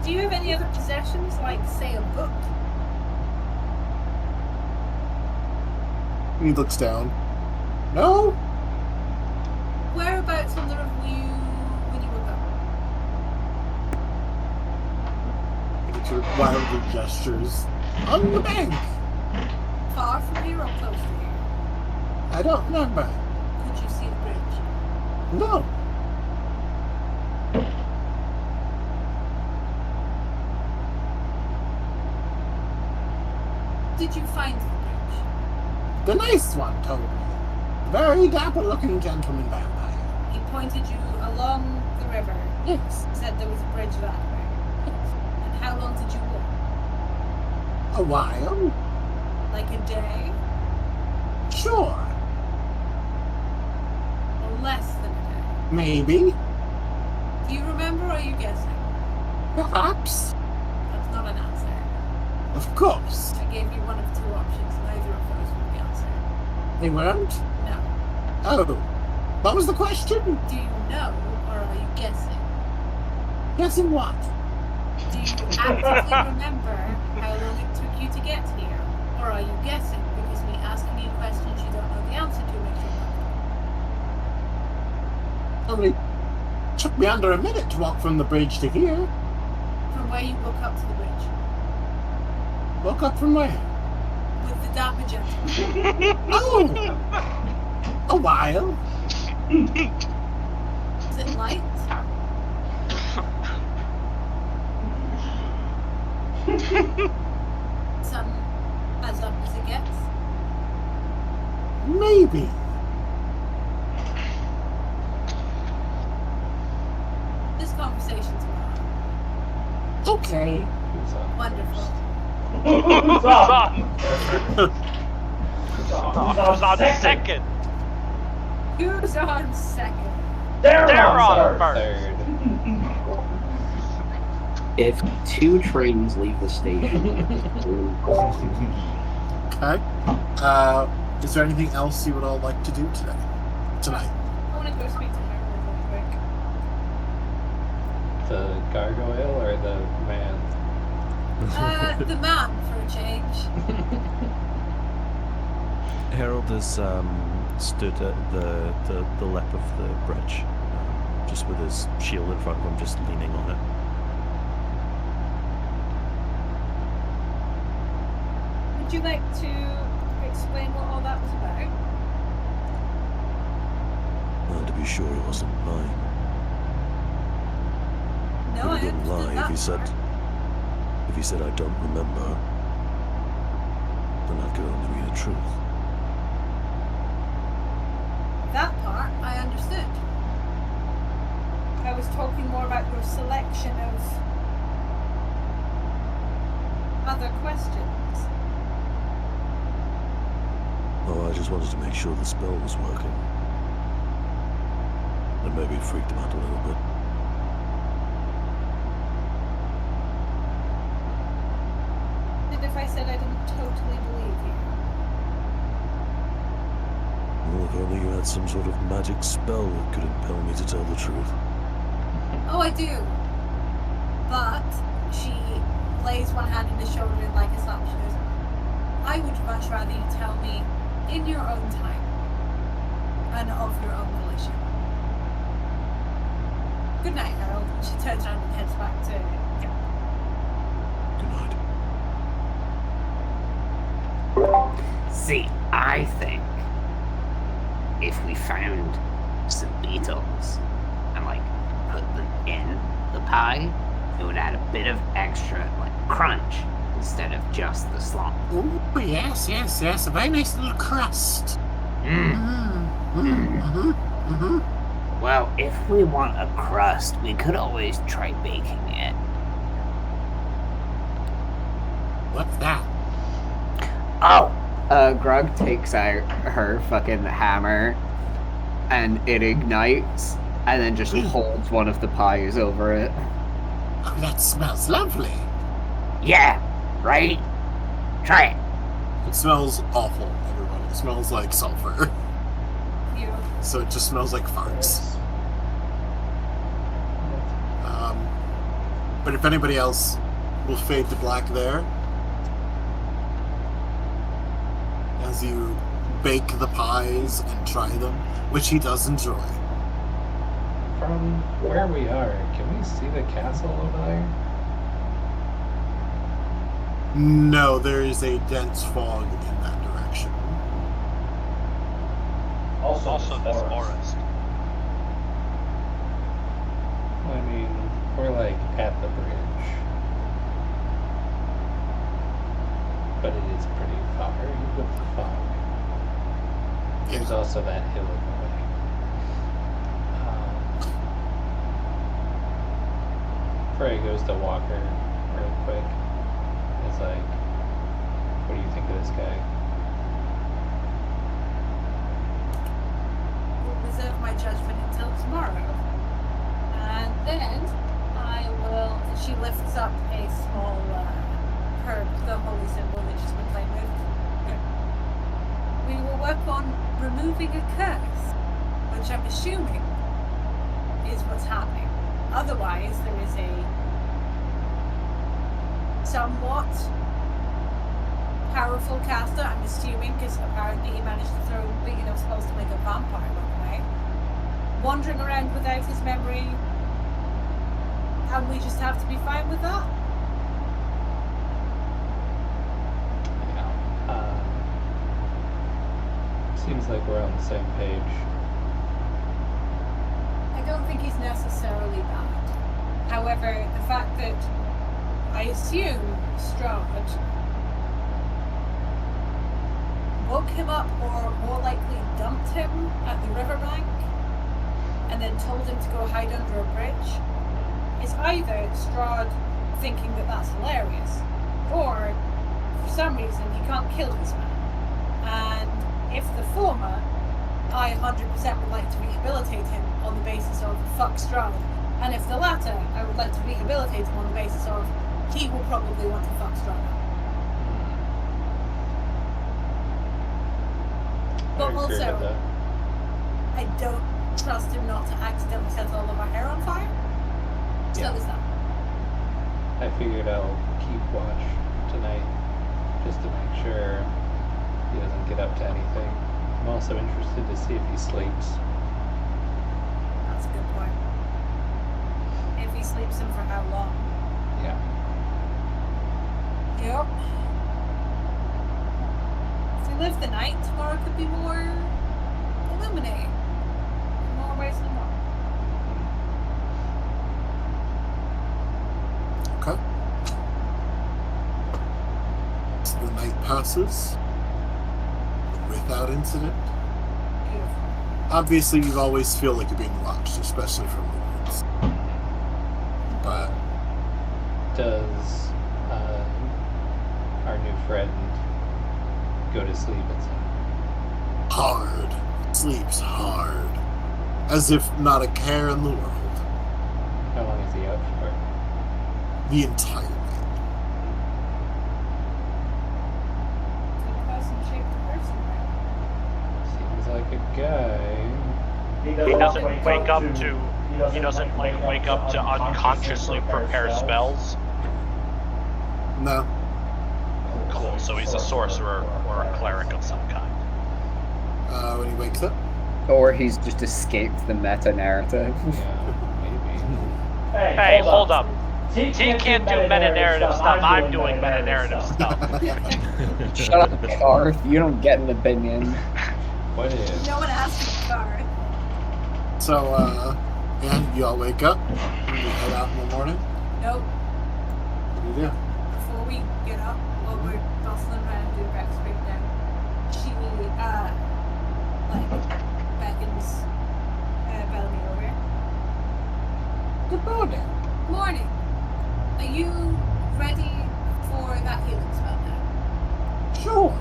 Do you have any other possessions, like, say, a book? He looks down. No? Whereabouts on the river were you when you woke up? He gets your wildly gestures. On the bank. Far from here or close to here? I don't remember. Could you see the bridge? No. Did you find the bridge? The nice one told me. Very dapper-looking gentleman vampire. He pointed you along the river. Yes. Said there was a bridge that way. And how long did you walk? A while. Like a day? Sure. Or less than a day? Maybe. Do you remember or are you guessing? Perhaps. That's not an answer. Of course. I gave you one of two options. Neither of those were the answer. They weren't? No. Oh. What was the question? Do you know or are you guessing? Guessing what? Do you actively remember how long it took you to get here? Or are you guessing because me asking you questions you don't know the answer to makes you comfortable? Only took me under a minute to walk from the bridge to here. From where you woke up to the bridge? Woke up from where? With the dapper gentleman. Oh! A while. Is it light? Sun as up as it gets? Maybe. This conversation's about. Okay. Wonderful. Who's on second? Who's on second? They're on first. Third. If two trains leave the station, Okay. Is there anything else you would all like to do today? Tonight? I want to go speak to Harold real quick. The gargoyle or the man? The man for a change. Harold has stood at the lip of the bridge, just with his shield in front of him, just leaning on it. Would you like to explain what all that was about? To be sure, he wasn't lying. No, But I he wouldn't lie understood that part. if he said I don't remember. Then that could only be the truth. That part I understood. I was talking more about your selection of other questions. Oh, I just wanted to make sure the spell was working. And maybe it freaked him out a little bit. And if I said I didn't totally believe you? Well, if only you had some sort of magic spell that could impel me to tell the truth. Oh, I do. But she lays one hand on his shoulder and like a slap. She goes, I would much rather you tell me in your own time and of your own volition. Good night, Harold. She turns around and heads back to camp. Good night. See, I think if we found some beetles and like put them in the pie, it would add a bit of extra like crunch instead of just the slop. Oh, yes, yes, yes. A very nice little crust. Well, if we want a crust, we could always try baking it. What's that? Oh! Grug takes out her fucking hammer and it ignites and then just holds one of the pies over it. Oh, that smells lovely. Yeah, right? Try it. It smells awful, everyone. It smells like sulfur. You. So it just smells like farts. But if anybody else will fade to black there, as you bake the pies and try them, which he does enjoy. From where we are, can we see the castle over there? No, there is a dense fog in that direction. Also this forest. I mean, we're like at the bridge. But it is pretty far with the fog. There's also that hill in the way. Frey goes to Walker real quick. It's like, what do you think of this guy? Will reserve my judgment until tomorrow. And then I will. She lifts up a small the holy symbol that she's been playing with. We will work on removing a curse, which I'm assuming is what's happening. Otherwise, there is a somewhat powerful caster, I'm assuming, because apparently he managed to throw big enough spells to make a vampire run away, wandering around without his memory, and we just have to be fine with that. Seems like we're on the same page. I don't think he's necessarily bad. However, the fact that I assume Strahd woke him up, or more likely dumped him at the riverbank and then told him to go hide under a bridge, is either Strahd thinking that that's hilarious, or for some reason he can't kill this man. And if the former, I 100% would like to rehabilitate him on the basis of fuck Strahd. And if the latter, I would like to rehabilitate him on the basis of he will probably want to fuck Strahd. But also, I don't trust him not to accidentally set all of our hair on fire. So Yeah. there's that. I figured I'll keep watch tonight just to make sure he doesn't get up to anything. I'm also interested to see if he sleeps. That's a good point. sleeps in for how long? Yeah. Yep. If we live the night, tomorrow could be more illuminating. In more ways than one. Okay. So the night passes without incident. Beautiful. Obviously, you always feel like you're being watched, especially from the woods. But Does our new friend go to sleep at some? hard. Sleeps hard. As if not a care in the world. How long is he out for? The entire night. Good person shaped person, right? Seems like a guy. He doesn't wake up to. He doesn't like wake up to unconsciously prepare spells. No. Cool. So he's a sorcerer or a cleric of some kind. When he wakes up. Or he's just escaped the meta narrative. Yeah, maybe. Hey, hold up. T can't do meta-narrative stuff. I'm doing meta-narrative stuff. Shut up, Garth. You don't get an opinion. What is? No one asked you, Garth. So, yeah, you all wake up. And you head out in the morning. Nope. What do you do? Before we get up, while we're bustling around doing Rex breakdown, she, beckons Bellamy over. Good morning. Morning. Are you ready for that healing spell now? Sure.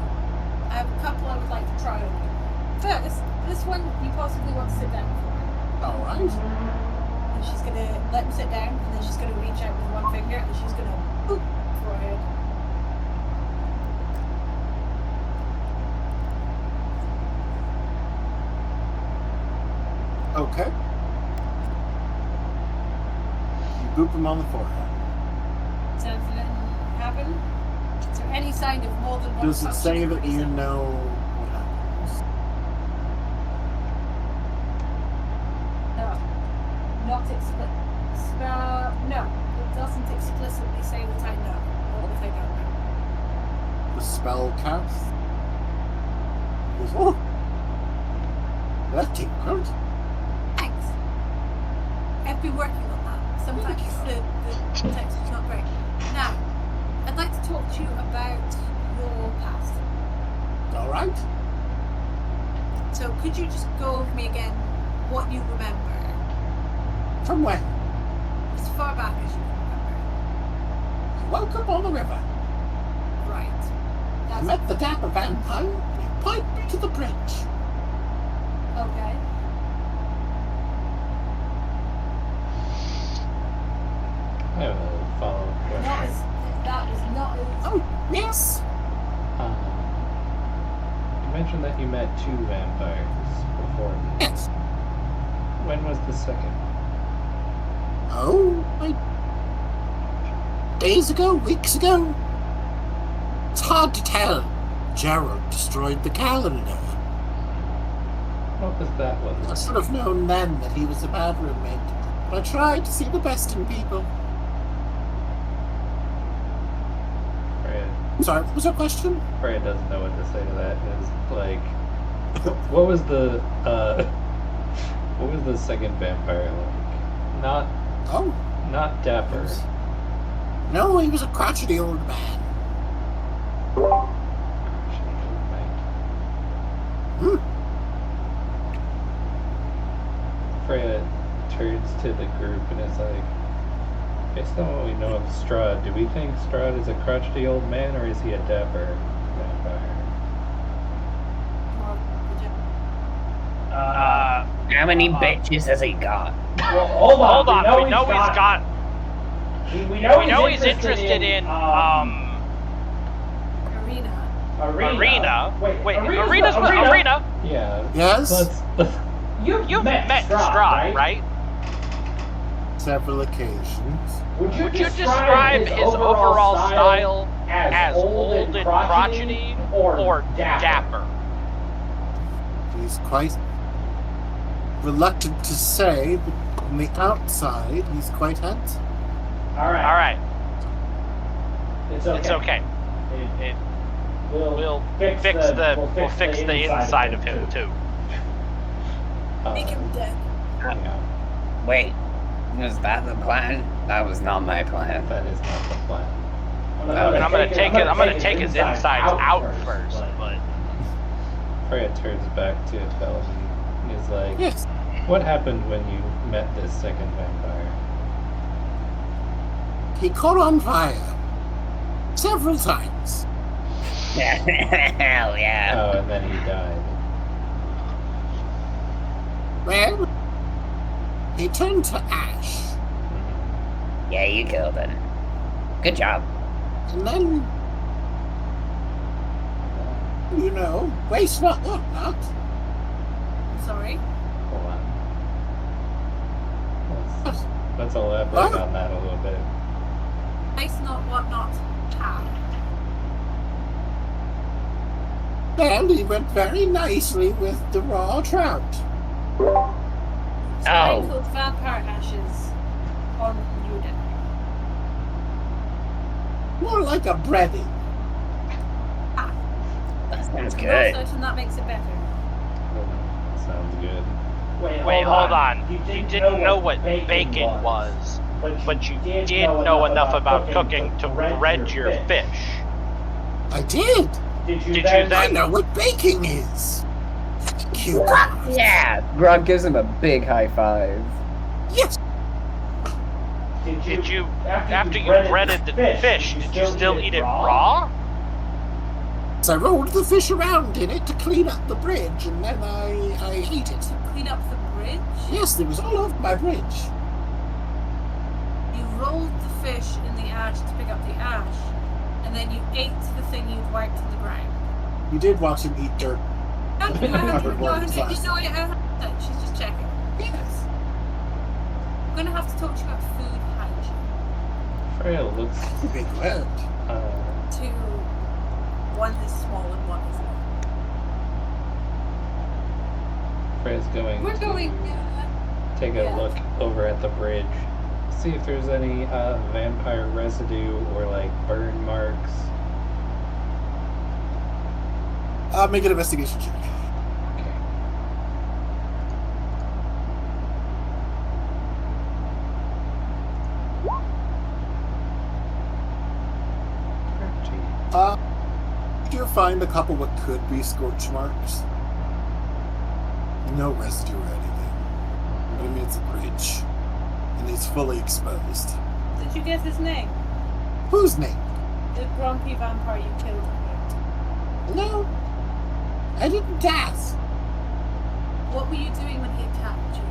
I have a couple I would like to try on you. First, this one you possibly want to sit down for. All right. And she's gonna let him sit down, and then she's gonna reach out with one finger, and she's gonna boop forehead. Okay. You boop him on the forehead. Sounds like nothing happen. Is there any sign of more than one Does it touch say of that you reason? know what happens? No. Not no. It doesn't explicitly say that I know. Or that I don't know. The spell cast? He goes, oh! That tinkled. Thanks. I've been working on that. Sometimes the text is not great. Now, I'd like to talk to you about your past. All right. So could you just go over me again what you remember? From when? As far back as you can remember. I woke up on the river. Right. I That's met the dapper vampire. He piped me to the bridge. okay. I have a follow-up Not question. as that was not as Oh, yes. You mentioned that you met two vampires before. Yes. When was the second? Oh, like days ago, weeks ago. It's hard to tell. Gerald destroyed the calendar. What was that one? I should have known then that he was a bad roommate. But I tried to see the best in people. Freya, Sorry, what was your question? Freya doesn't know what to say to that. It's like, what was the second vampire like? Not dapper. No, he was a crotchety old man. Hmm. Freya turns to the group and is like, based on what we know of Strahd, do we think Strahd is a crotchety old man or is he a dapper vampire? How many bitches has he got? Well, hold on. We know he's got. We know he's interested in Arena. Wait, Arena's with Arena. Yeah. Yes? You've met Strahd, right? Several occasions. Would you describe his overall style as old and crotchety or dapper? He's quite reluctant to say, but On the outside, he's quite handsome. All right. It's okay. We'll fix the inside of him too. Make him dead. Yeah, Wait, was that the plan? That was not my plan. that is not the plan. And I'm gonna take his insides out first, but Freya turns back to Felony. He's like, Yes. what happened when you met this second vampire? He caught on fire. Several times. Hell yeah. Oh, and then he died. Well, he turned to ash. Yeah, you killed him. Good job. And then, you know, waste not, what not. Sorry. Hold on. Let's elaborate on that a little bit. Nice not what not. How? And he went very nicely with the raw trout. Sprinkled vampire ashes on your dinner. More like a breading. That sounds I'm good. not certain that makes it better. Sounds good. wait, hold on. You didn't know what bacon was, but you did know enough about cooking to bread your fish. I did. Did you I then? know what baking is. Cucumber. Yeah. Grog gives him a big high five. Yes. Did you after you breaded the fish? Did you still eat it raw? So I rolled the fish around in it to clean up the bridge, and then I ate it. Clean up the bridge? Yes, it was all over my bridge. You rolled the fish in the ash to pick up the ash, and then you ate the thing you'd wiped in the ground. You did watch him eat dirt. No, Covered worms last she's just checking. Yes. I'm gonna have to talk to you about food hygiene. Freya looks Big word. Two. One is small and one is large. Freya's going We're to going. take a look over at the bridge, see if there's any vampire residue or like burn marks. Make an investigation check. Okay. You do find a couple what could be scorch marks. No residue or anything. But I mean, it's a bridge. And it's fully exposed. Did you get his name? Whose name? The grumpy vampire you killed. No. I didn't ask. What were you doing when he attacked you?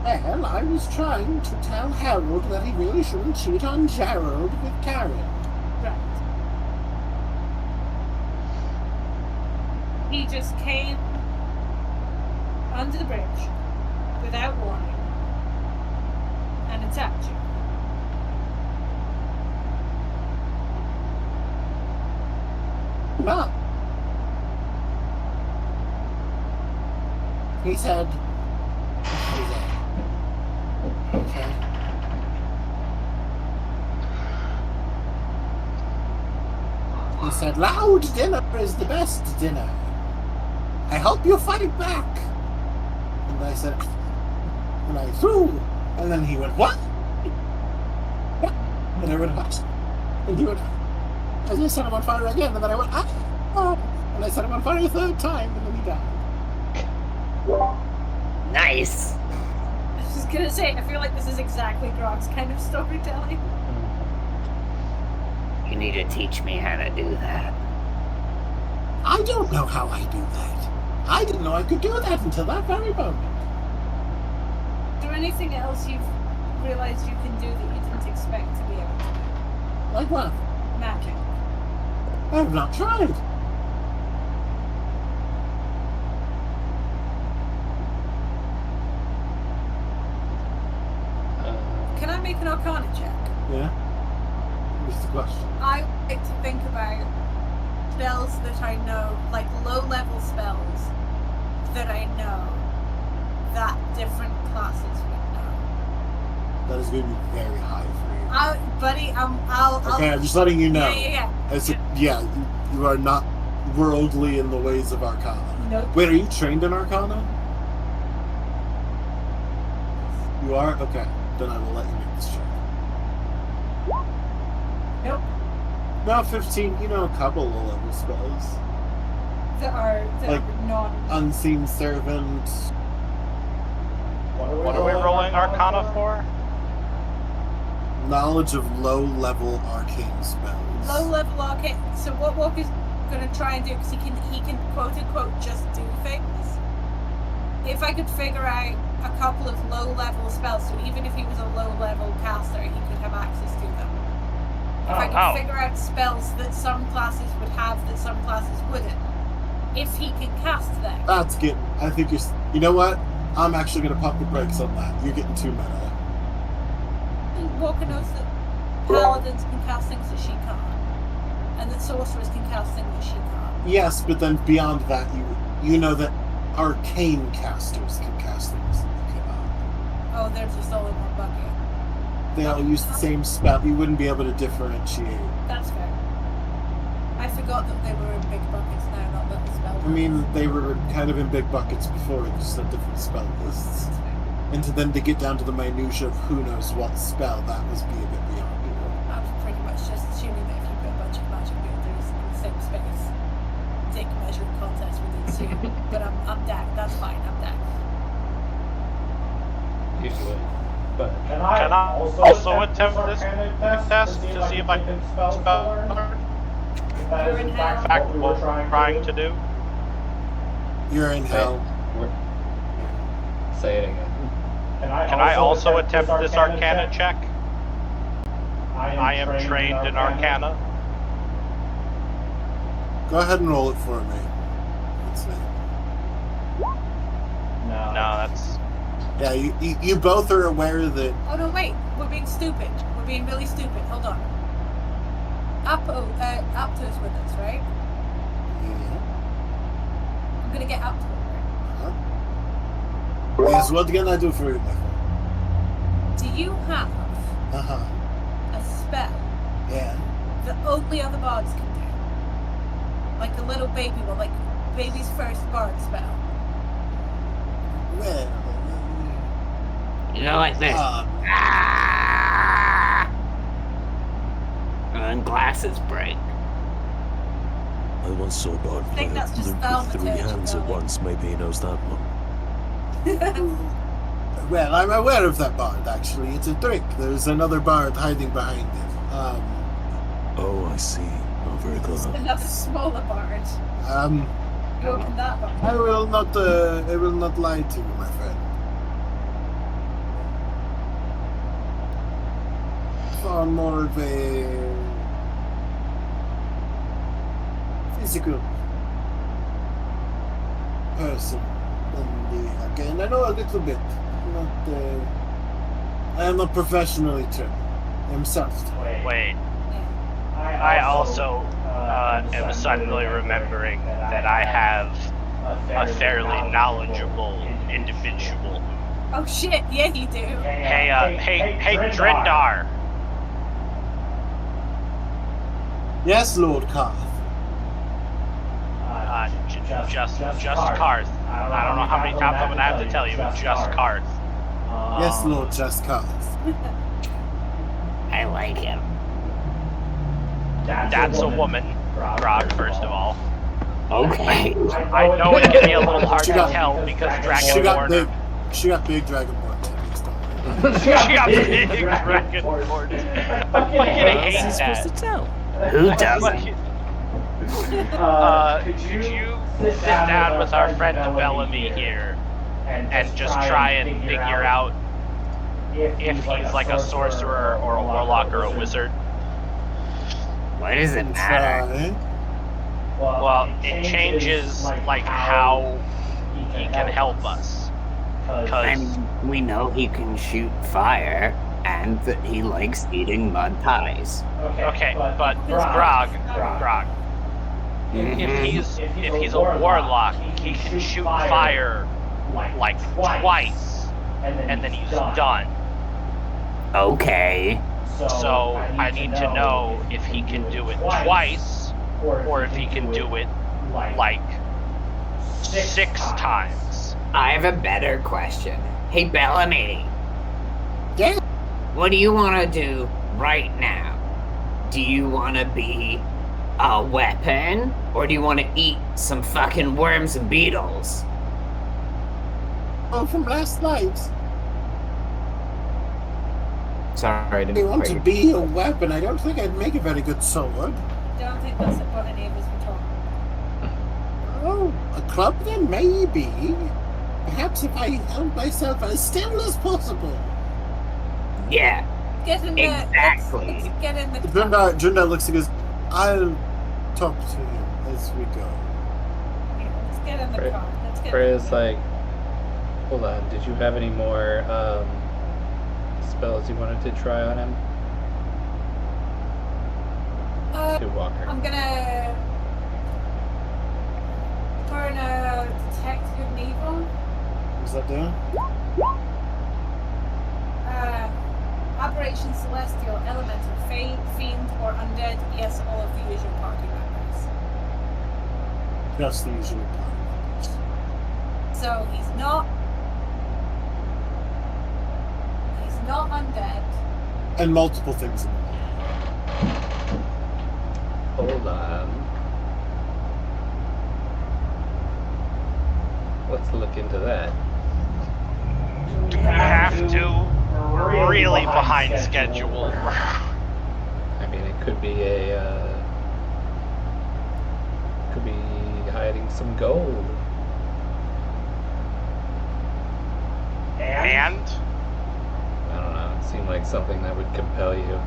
Well, I was trying to tell Harold that he really shouldn't cheat on Gerald with Karen. Right. He just came under the bridge without warning and attacked you. Well, he said, he said, loud dinner is the best dinner. I hope you fight back. And I said, and I threw, and then he went, what? What? And I went, what? And he went, and I set him on fire again, and then I went, ah! And I set him on fire a third time, and then he died. Nice. I was just gonna say, I feel like this is exactly Grog's kind of storytelling. You need to teach me how to do that. I don't know how I do that. I didn't know I could do that until that very moment. Is there anything else you've realized you can do that you didn't expect to be able to do? Like what? Magic. I've not tried. Can I make an Arcana check? Yeah? What's the question? I like to think about spells that I know, like low-level spells that I know that different classes would know. That is going to be very high for you. Buddy, I'll. Okay, I'm just letting you know. Yeah. You are not worldly in the ways of Arcana. Nope. Wait, are you trained in Arcana? You are? Okay. Then I will let you make this check. Nope. No, 15. You know a couple low-level spells. That are not. Unseen Servant. What are we rolling Arcana for? Knowledge of low-level arcane spells. Low level arcane. So what Walker's gonna try and do, because he can quote unquote just do things. If I could figure out a couple of low level spells, so even if he was a low level caster, he could have access to them. If I could figure out spells that some classes would have that some classes wouldn't, if he can cast them. That's good. I think you're. You know what? I'm actually gonna pump the brakes on that. You're getting too meta. Walker knows that paladins can cast things that she can't, and that sorcerers can cast things that she can't. Yes, but then beyond that, you know that arcane casters can cast things that you cannot. Oh, they're just all in one bucket. They all use the same spell. You wouldn't be able to differentiate. That's fair. I forgot that they were in big buckets now, not little spell. I mean, they were kind of in big buckets before, just had different spell lists. And then to get down to the minutiae of who knows what spell, that was be a bit beyond you. I was pretty much just assuming that if you put a bunch of magic builders in the same space, take a measuring contest within two. But I'm down. That's fine. I'm down. Usually. But Can I also attempt this test to see if I can spell her? If that is in fact what we're trying to do. You're in hell. Say it again. Can I also attempt this Arcana check? I am trained in Arcana. Go ahead and roll it for me. Let's see. No, that's... Yeah, you both are aware that... Oh no, wait. We're being stupid. We're being really stupid. Hold on. Apto's with us, right? Yeah. I'm gonna get Apto. Yes, what can I do for you, my friend? Do you have Uh-huh. a spell Yeah. that only other bards can do? Like a little baby one, like baby's first bard spell. Well... You know, like this. And then glasses break. I once saw Bard play think that's just Luke with thaumaturgy, 3 hands at darling. once. Maybe he knows that one. Well, I'm aware of that bard, actually. It's a trick. There's another bard hiding behind it. Oh, I see. Oh, very clever. Another smaller bard. You open that one. I will not lie to you, my friend. Far more of a physical person than the again. I know a little bit. I am not professionally trained. I'm soft. Wait. I also am suddenly remembering that I have a fairly knowledgeable individual. Oh shit, yeah you do. Hey, Drindar. Yes, Lord Karth. Just Karth. I don't know how many times I'm gonna have to tell you, just Karth. Yes, Lord Just Karth. I like him. That's a woman, Grog, first of all. Okay. I know it can be a little hard to tell because Dragonborn... She got big Dragonborn titties, don't worry. She got big Dragonborn. I fucking hate that. Tell? Who doesn't? Could you sit down with our friend Bellamy here and just try and figure out if he's like a sorcerer or a warlock or a wizard? Why does it matter? Well, it changes like how he can help us. I mean, we know he can shoot fire and that he likes eating mud pies. Okay, but Grog. If he's a warlock, he can shoot fire like twice, and then he's done. Okay. So I need to know if he can do it twice, or if he can do it like 6 times. I have a better question. Hey, Bellamy. Yeah? What do you want to do right now? Do you want to be a weapon, or do you want to eat some fucking worms and beetles? Oh, from last night. Sorry, I I didn't want quite to hear. be a weapon. I don't think I'd make a very good sword. Don't think that's what any of us were talking Oh, a club then? Maybe. Perhaps if I held myself as still as possible. Yeah, about. Get in there. Exactly. Let's get in the Junda looks and goes, I'll talk to him as we go. Yeah, let's get in the car. Let's get Freya's like, hold on, did you have any more spells you wanted to try on him? To Walker. I'm gonna turn a detect good and evil. What's that doing? Aberration, celestial, elemental, fiend, or undead. Yes, all of the usual party members. Just the usual part. So he's not undead. And multiple things in it. Hold on. Let's look into that. Do we have to? We're really behind schedule. I mean, it could be could be hiding some gold. And? I don't know. It seemed like something that would compel you.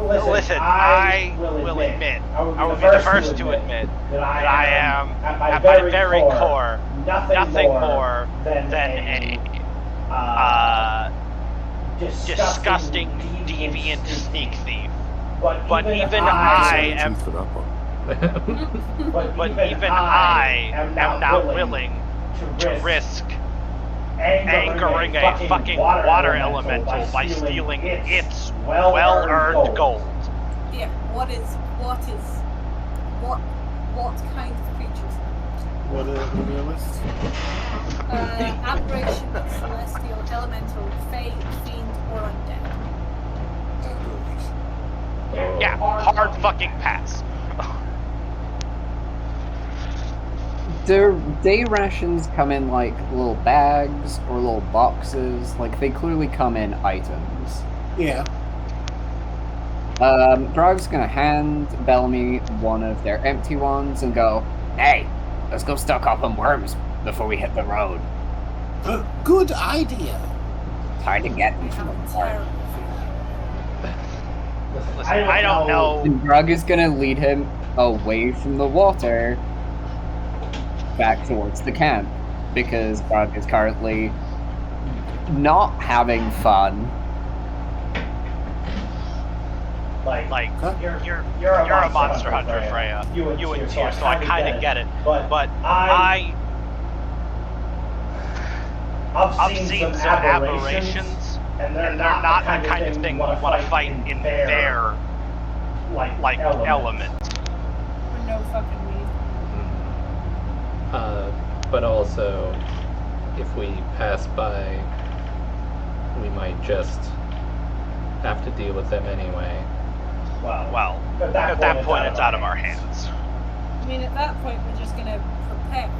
Listen, I will admit, I will be the first to admit that I am, at my very core, nothing more than a disgusting, deviant sneak thief. But even I am, not willing to risk angering a fucking water elemental by stealing its well-earned gold. Yeah, what kind of creatures? What are the list? Aberration, celestial, elemental, fey, fiend, or undead. Yeah, hard fucking pass. Do day rations come in like little bags or little boxes? Like they clearly come in items. Yeah. Grog's gonna hand Bellamy one of their empty ones and go, Hey, let's go stock up on worms before we hit the road. Good idea. It's hard to get them from the park. Listen, I don't know. and Grog is gonna lead him away from the water back towards the camp because Grog is currently not having fun. Like you're a monster hunter, Freya. You and Tyr, so I kind of get it. But I've seen some aberrations, and they're not the kind of thing you want to fight in their like element. For no fucking reason. But also, if we pass by, we might just have to deal with them anyway. Well, at that point, it's out of our hands. I mean, at that point, we're just gonna prepare.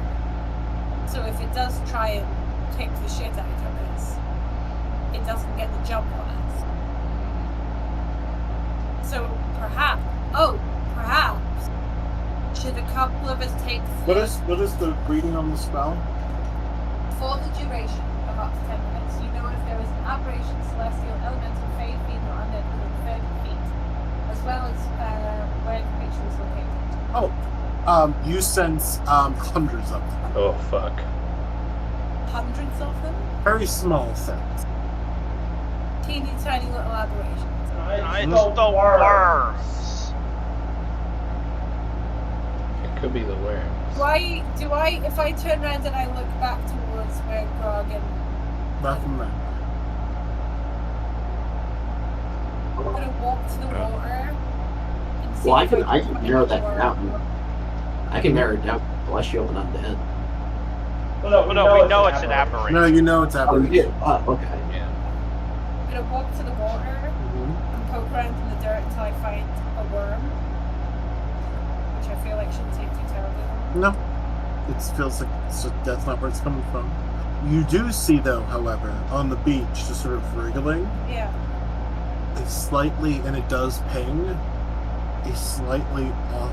So if it does try and kick the shit out of us, it doesn't get the jump on us. So perhaps, should a couple of us take What is the reading on the spell? for the duration of up to 10 minutes, you know if there is an aberration, celestial, elemental, fey, fiend, or undead within 30 feet, as well as where the creature is located. You sense hundreds of them. Oh fuck. Hundreds of them? Very small sense. Teeny tiny little aberrations. It's the worms. Could be the worms. Do I, if I turn around and I look back towards where Grog and... Nothing there. I'm gonna walk to the water and see Well, I if can find narrow that more. down. I can narrow it down unless you open undead. Well, no, we know it's an aberration. No, you know it's Oh, happening. you did? Oh, okay. Yeah. I'm gonna walk to the water and poke around in the dirt until I find a worm, which I feel like shouldn't take too terribly long. No. It feels like that's not where it's coming from. You do see, though, however, on the beach, just sort of wriggling, Yeah. slightly, and it does ping, a slightly off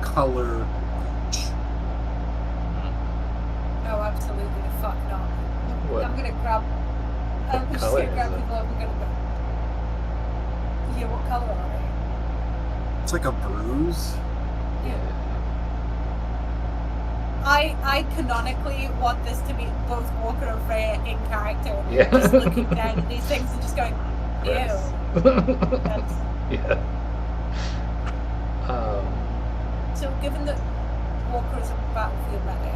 color leech. No, absolutely the fuck not. What? I'm gonna grab. I'm just color gonna grab is it? people up and gonna go. Yeah, what color are they? It's like a bruise. Yeah. I canonically want this to be both Walker and Freya in character. Yeah. Just looking down at these things and just going, ew. Gross. That's, Yeah. so given that Walker is a battlefield medic,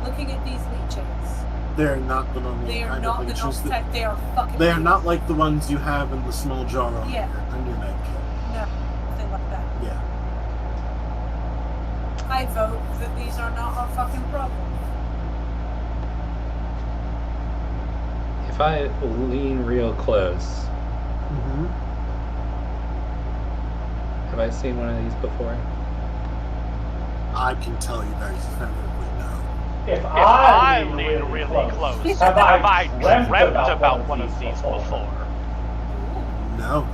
looking at these leeches, They're not the normal they are kind not of the leeches. normal type, they are fucking They are leeches. not like the ones you have in the small jar on Yeah. your neck. No, nothing like that. Yeah. I vote that these are not our fucking problem. If I lean real close, have I seen one of these before? I can tell you very definitively no. If I lean really close, have I dreamt about one of these before? No.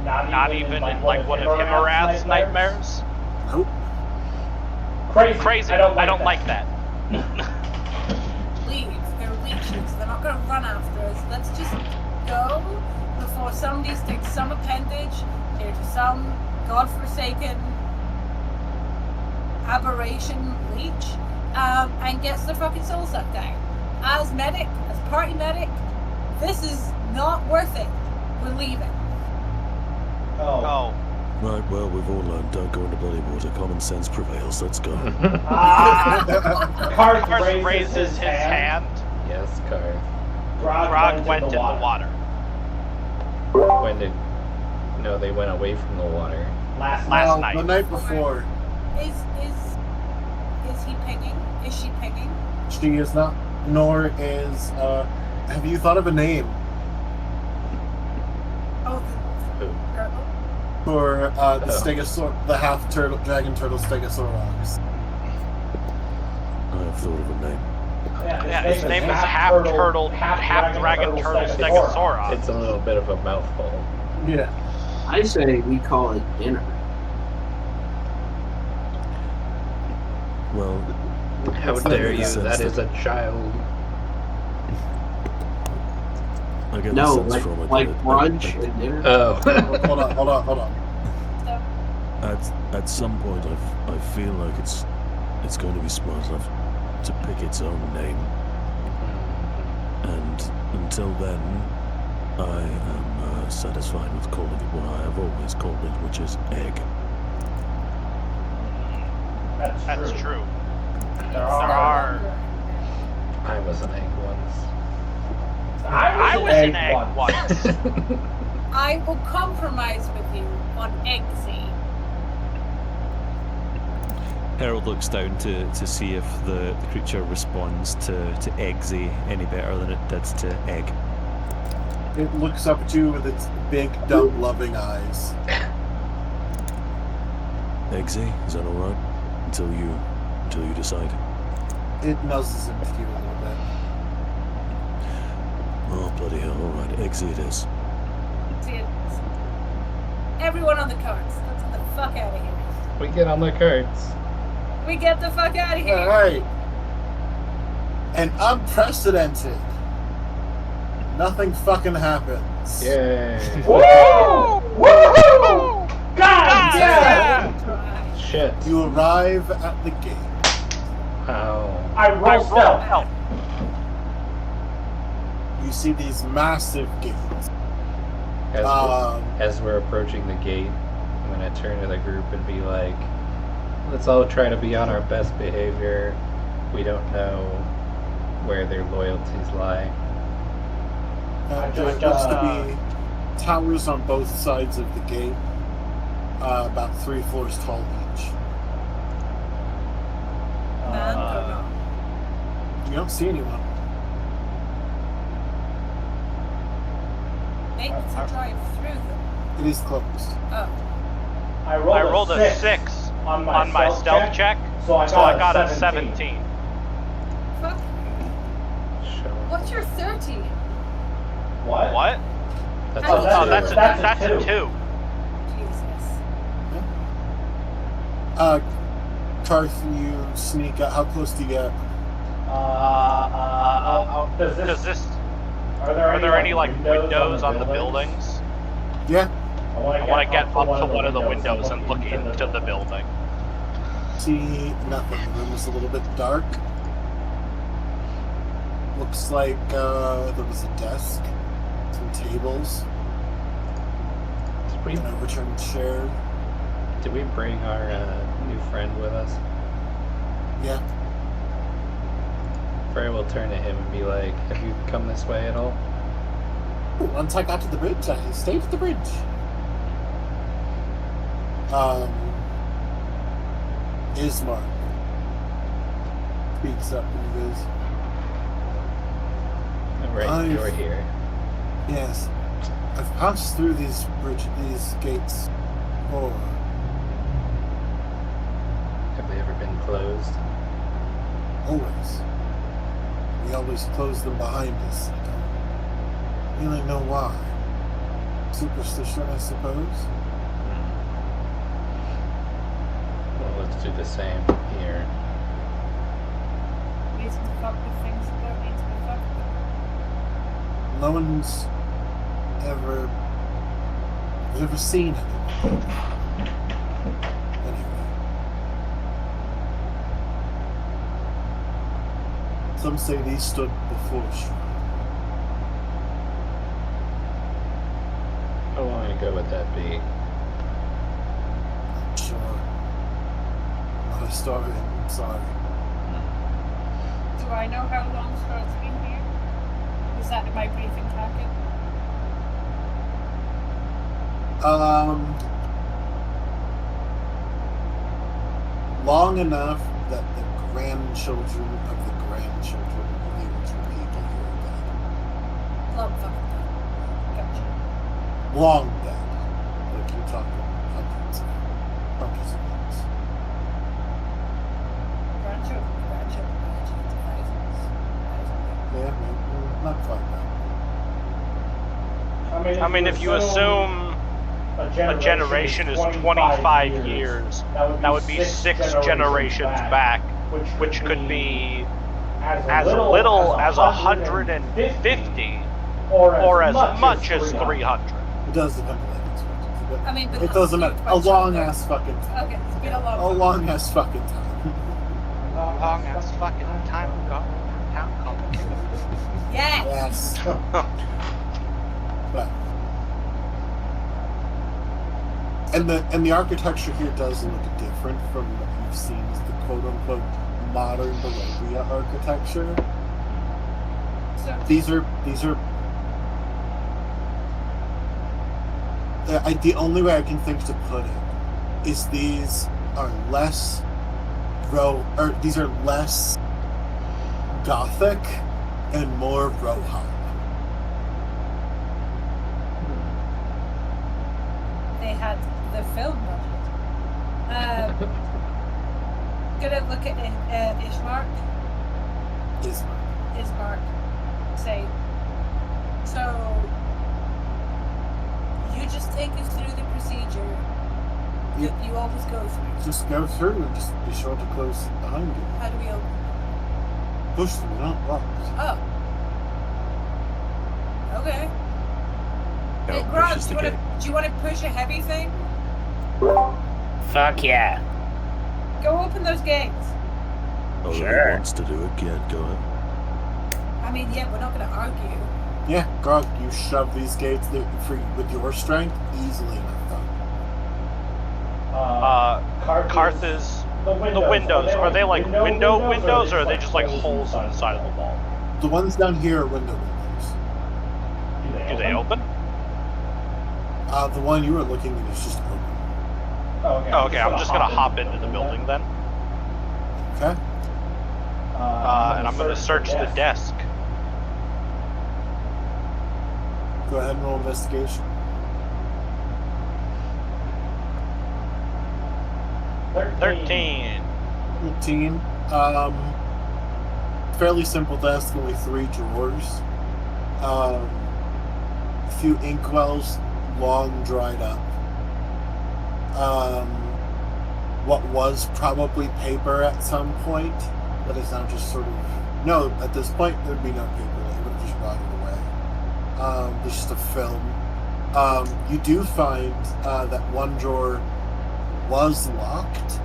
Not even in like one of Himarath's nightmares? Nope. Crazy. I don't like that. Leave. They're leeches. They're not gonna run after us. Let's just go before somebody sticks some appendage into some godforsaken aberration leech and gets the fucking soul sucked out. As medic, as party medic, this is not worth it. We're leaving. Oh. Right, well, we've all learned, don't go into bloody water. Common sense prevails. Let's go. Karth raises his hand. Yes, Karth. Grog went in the water. When did... No, they went away from the water. Last No, night. the night before. Is he pinging? Is she pinging? She is not, nor is, have you thought of a name Oh, Who? the turtle? for, the stegosaur, the half turtle, dragon turtle stegosaurops? I have thought of a name. Yeah, his name is half turtle, half dragon turtle stegosaurus. It's a little bit of a mouthful. Yeah. I say we call it dinner. Well, How I dare get the you? sense That is a child. I get No, the sense from it like that- brunch and dinner. Oh. Hold on. At some point, I feel like it's going to be smart enough to pick its own name, and until then, I am satisfied with calling it what I have always called it, which is egg. That's true. There are. I was an egg once. I was an egg once. I will compromise with you on Eggsy. Harold looks down to see if the creature responds to Eggsy any better than it did to egg. It looks up at you with its big, dumb, loving eyes. Eggsy, is that alright? Until you decide. It nuzzles into you a little bit. Oh, bloody hell, alright, Eggsy it is. See it. Everyone on the carts. Let's get the fuck out of here. We get on the carts. We get the fuck out of here. Alright. And unprecedented. Nothing fucking happens. Yay. Woo! Woo! God Yeah. Shit. You arrive at the gate. Ow. I roll stealth. You see these massive gates. As we're approaching the gate, I'm gonna turn to the group and be like, let's all try to be on our best behavior. We don't know where their loyalties lie. There looks to be towers on both sides of the gate, about 3 floors tall each. You don't see anyone. Maybe to drive through them. It is closed. Oh. I rolled a 6 on my stealth check, so I got a 17. Fuck. Sure. What's your 13? What? That's Oh, a That's a 2. Jesus. Karth, you sneak out. How close do you get? Does this? Are there any like windows on the buildings? Yeah. I want to get up to one of the windows and look into the building. See nothing. The room is a little bit dark. Looks like there was a desk, some tables, an overturned chair. Did we bring our new friend with us? Yeah. Freya will turn to him and be like, have you come this way at all? Once I got to the bridge, I stayed at the bridge. Ismark speaks up and goes, Right, you're here. yes, I've passed through these gates before. Have they ever been closed? Always. We always close them behind us. I don't really know why. Superstition, I suppose. Well, let's do the same here. Reason to fuck with things that don't need to be fucked with. No one's ever seen anyone. Anyway. Some say these stood before Strahd. How long ago would that be? Not sure. Not a historian, I'm sorry. Do I know how long Strahd's been here? Was that in my briefing packet? Long enough that the grandchildren of the grandchildren of the original people here are dead. Long fucking time. Gotcha. Long dead. Like you're talking hundreds of years. Grandchildren, thousands. Yeah, not quite that. I mean, if you assume a generation is 25 years, that would be 6 generations back, which could be as little as 150 or as much as 300. It does depend on life expectancy, but I mean, but it doesn't matter. A long ass fucking time. Okay, it's been a A long long ass fucking time. Long ass fucking time ago. Town called. Yes! Yes. But and the architecture here does look different from what you've seen as the quote unquote modern Barovia architecture. So, These are the only way I can think to put it is these are less Gothic and more Rohan. they had the film budget. Gonna look at Ismark. Ismark. Say, so you just take us through the procedure Yep. you always go through. Just go through and just be sure to close behind you. How do we open? Push them, they're not locked. Oh. Okay. Hey, Harold Grog, pushes the gate. do you want to push a heavy thing? Fuck yeah. Go open those gates. Oh, Sure. he wants to do it. Yeah, go ahead. I mean, yeah, we're not going to argue. Yeah, Grog, you shove these gates with your strength easily enough, though. Karth is the windows. Are they like windows, or are they just like holes in the side of the wall? The ones down here are windows. Do they open? The one you were looking at is just open. Oh, okay. I'm just gonna hop into the building then. Okay. And I'm gonna search the desk. Go ahead and roll investigation. 13. 13. Fairly simple desk, only 3 drawers. A few inkwells, long dried up. What was probably paper at some point, but it's now just sort of... No, at this point, there'd be no paper. They would have just rotted away. There's just a film. You do find that one drawer was locked,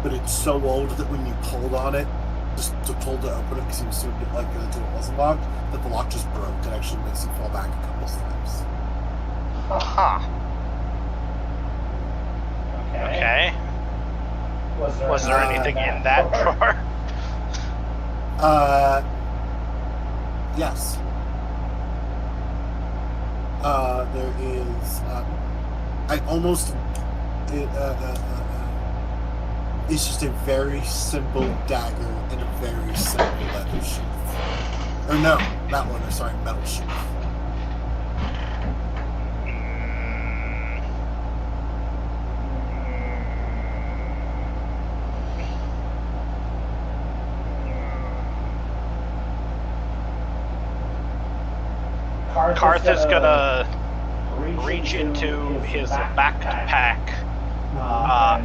but it's so old that when you pulled on it, just to pull to open it, because you assumed it like that it wasn't locked, that the lock just broke. It actually makes you fall back a couple steps. Huh. Okay. Was there anything in that drawer? Yes. There is. I almost. It's just a very simple dagger in a very simple leather sheath. Or no, not leather. Sorry, metal sheath. Karth is gonna reach into his backpack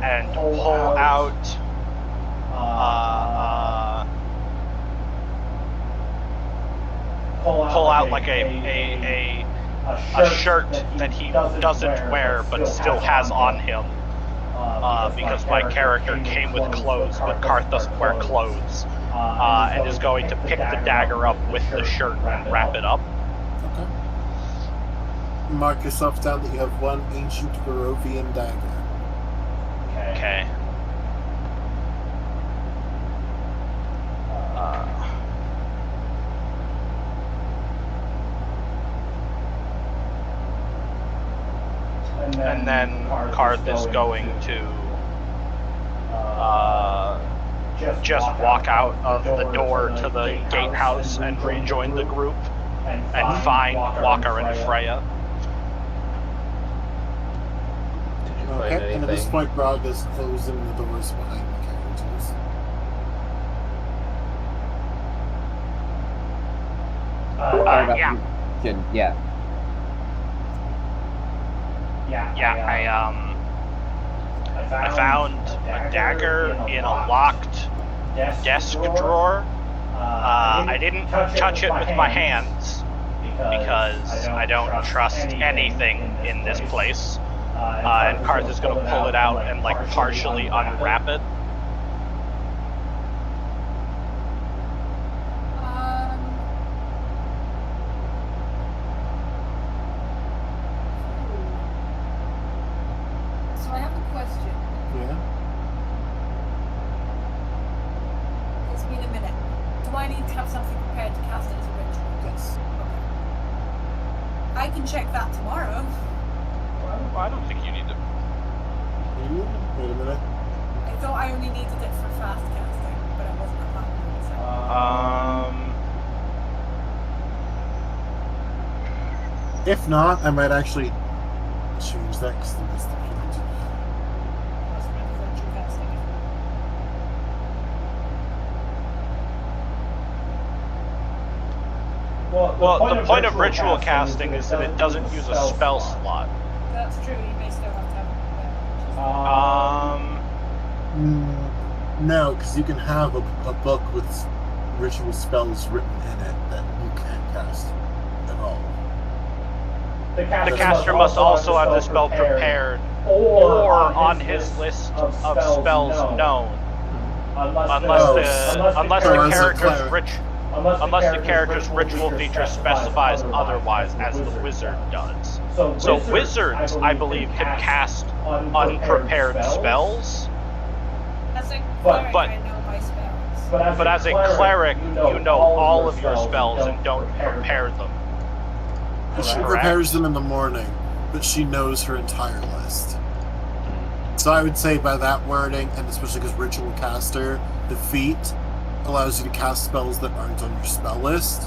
and pull out like a shirt that he doesn't wear but still has on him, because my character came with clothes but Karth doesn't wear clothes, and is going to pick the dagger up with the shirt and wrap it up. Okay. Mark yourself down that you have one ancient Barovian dagger. Okay. And then Karth is going to just walk out of the door to the gatehouse and rejoin the group and find Walker and Freya. Okay, and at this point, Grog is closing the doors behind the carriages. I found a dagger in a locked desk drawer. I didn't touch it with my hands because I don't trust anything in this place. And Karth is going to pull it out and like partially unwrap it. So I have a question. Yeah. It's been a minute. Do I need to have something prepared to cast it as a ritual? Yes. I can check that tomorrow. Well, I don't think you need to. Wait a minute. I thought I only needed it for fast casting, but I wasn't at that. If not, I might actually change that because that's the point. That's my ritual casting. Well, the point of ritual casting is that it doesn't use a spell slot. That's true, you may still have to have it No, because you can have a book with ritual spells written in it that you can't cast at all. The caster must also have the spell prepared or on his list of spells known, unless the character's unless the character's ritual feature specifies otherwise, as the wizard does. So wizards, I believe, can cast unprepared spells, As a cleric, but I know my spells. but as a cleric, you know all of your spells and don't prepare them. She Correct? prepares them in the morning, but she knows her entire list. So I would say by that wording, and especially because Ritual Caster, the feat allows you to cast spells that aren't on your spell list.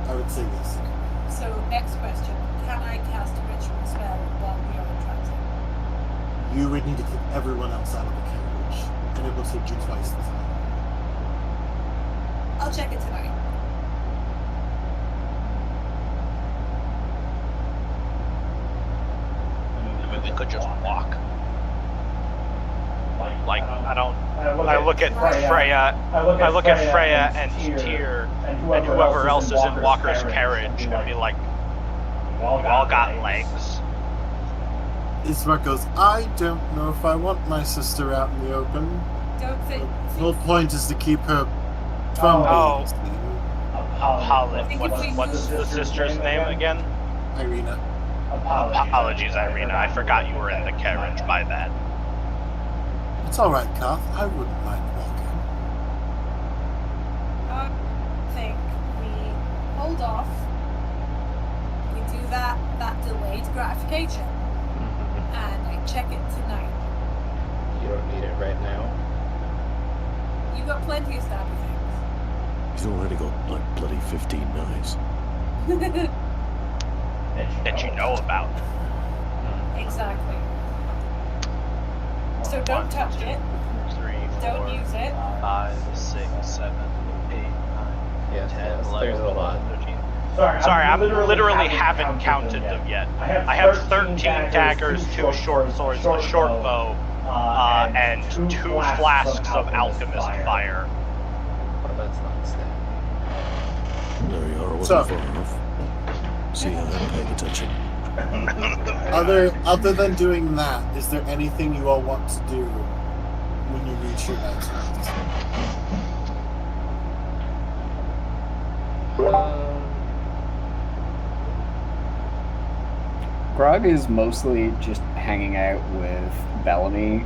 I would say yes. So, next question. Can I cast a ritual spell while we are in transit? You would need to keep everyone else out of the carriage, and it will take you twice the time. I'll check it tonight. I mean, we could just walk. Like I look at Freya. I look at Freya and Tyr and whoever else is in Walker's carriage and be like, "You all got legs." Ismark goes, I don't know if I want my sister out in the open. Don't think. The whole point is to keep her from being seen. What's the sister's name again? Irina. Apologies, Irina. I forgot you were in the carriage. My bad. It's alright, Kath. I wouldn't mind walking. I think we hold off. We do that delayed gratification. And I check it tonight. You don't need it right now. You got plenty of stabby things. He's already got like bloody 15 knives. That you know about. Exactly. So don't touch it. 3, 4, Don't use it. 5, 6, 7, 8, 9, Yes, 10, yes, 11, there's a lot. 13. Sorry, I literally haven't counted them yet. I have 13 daggers, 2 short swords, a short bow, and 2 flasks of alchemist fire. Well, that's not standing. There you are, I So- wasn't far enough. See, I hadn't paid attention. Other than doing that, is there anything you all want to do when you reach your next rest? Grog is mostly just hanging out with Bellamy.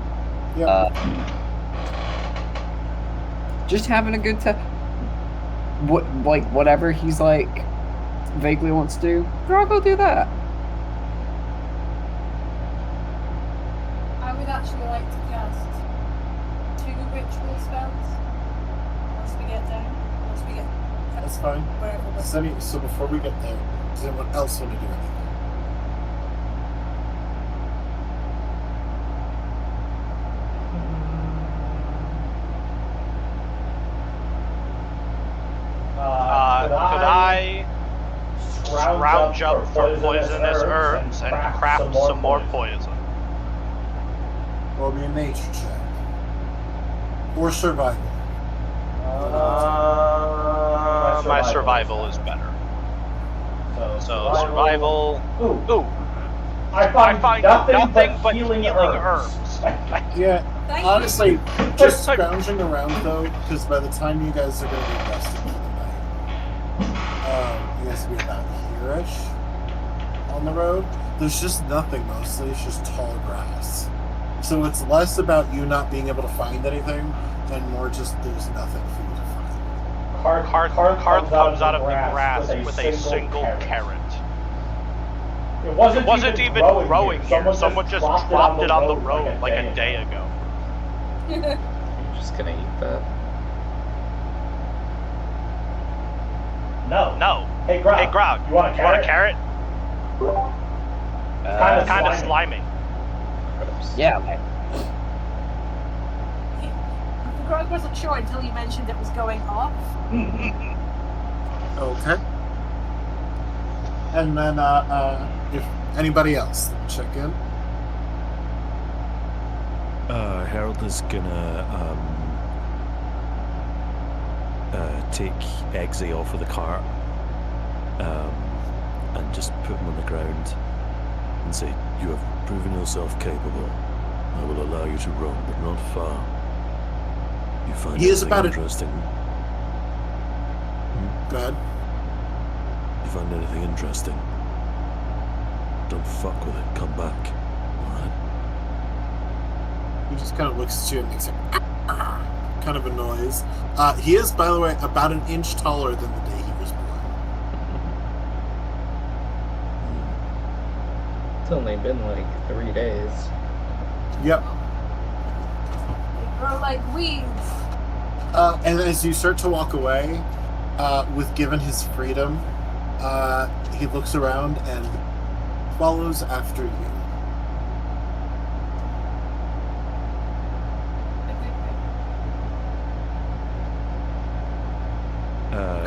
Yeah. Just having a good time. Whatever he's like vaguely wants to do, Grog will do that. I would actually like to cast 2 ritual spells. Once we get down. That's fine. Wherever we're So before we get there, does anyone else want to do anything? Could I scrounge up for poisonous herbs and craft some more poison? Or be a nature check? Or survival? My survival is better. So survival. Ooh. I find nothing but healing herbs. Yeah, Thank honestly, just scrounging around though, because by the time you guys are going to be rested for the night, you guys will be about here-ish on the road. There's just nothing mostly, it's just tall grass. So it's less about you not being able to find anything, and more just there's nothing for you to find. Karth comes out of the grass with a single carrot. It wasn't even growing here. Someone just dropped it on the road like a day ago. You're just gonna eat that? No. Hey, Grout. You want a carrot? Kind of slimy. Gross. Yeah, like, Grog wasn't sure until you mentioned it was going off. Okay. And then, if anybody else, check in. Harold is gonna take Eggsy off of the cart and just put him on the ground and say, "You have proven yourself capable. I will allow you to roam, but not far. You find He is anything about it. interesting?" Go ahead. You find anything interesting? Don't fuck with it. Come back. Alright? He just kind of looks at you and makes a kind of a noise. He is, by the way, about an inch taller than the day he was born. It's only been like 3 days. Yep. They grow like weeds. And as you start to walk away, with given his freedom, he looks around and follows after you.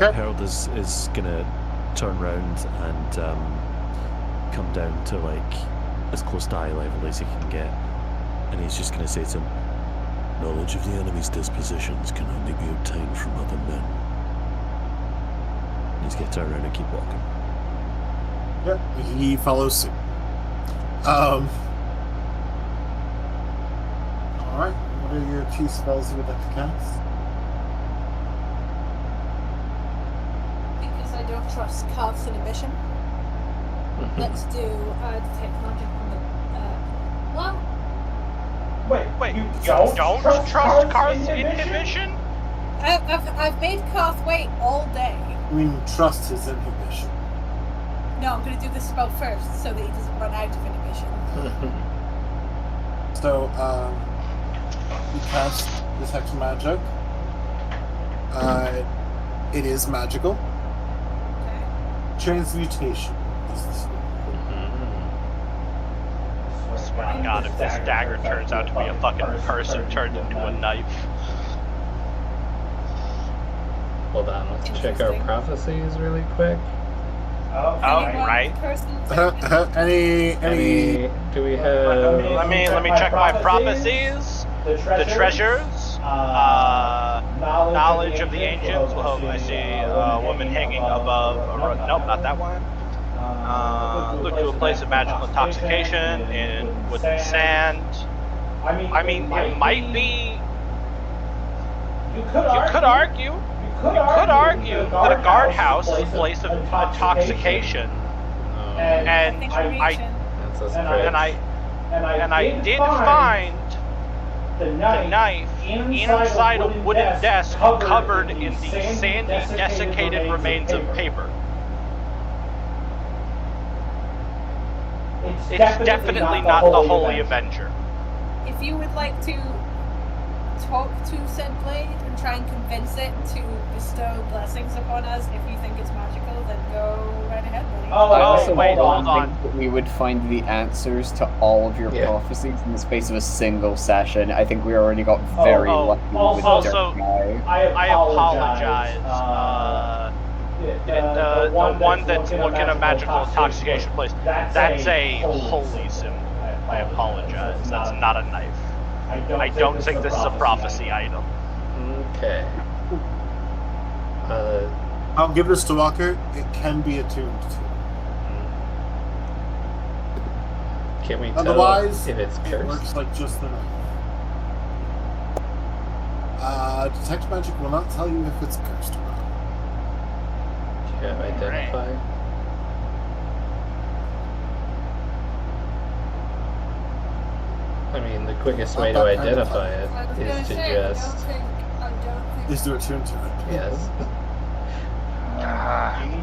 Okay. Harold is gonna turn round and come down to like as close to eye level as he can get, and he's just gonna say to him, "Knowledge of the enemy's dispositions can only be obtained from other men." He's gonna turn around and keep walking. Yep, he follows suit. Alright, what are your 2 spells you would like to cast? Because I don't trust Carth's inhibition. Let's do detect magic on the. Well, Wait, you don't trust Karth's inhibition? I've made Carth wait all day. I mean, trust his inhibition. No, I'm going to do this spell first so that he doesn't run out of inhibition. So, you cast Detect Magic. It is magical. Okay. Transmutation is the spell. I swear to God, if this dagger turns out to be a fucking person turned into a knife. Hold on, let's check our prophecies really quick. Oh, right. Any Do we have? Let me check my prophecies. The treasures. Knowledge of the ancients. Oh, I see a woman hanging above a road. Nope, not that one. Look to a place of magical intoxication in wood and sand. I mean, it might be. You could argue that a guardhouse is a place of intoxication, and I did find the knife inside a wooden desk covered in the sandy, desiccated remains of paper. It's definitely not the Holy Avenger. If you would like to talk to said blade and try and convince it to bestow blessings upon us, if you think it's magical, then go right ahead, buddy. I also wait, don't hold think that we would find the answers to all of your prophecies in the space of a single session. I think we already got very lucky with also, Dark Guy. I apologize. The one that's looking at a magical intoxication place, that's a holy symbol. I apologize. That's not a knife. I don't think this is a prophecy item. Okay. I'll give this to Walker. It can be attuned to. Can we tell Otherwise, if it's it cursed? works like just the knife. Detect Magic will not tell you if it's cursed or not. Do you have identify? I mean, the quickest way to identify it is to just... Is to attune to it. Yes.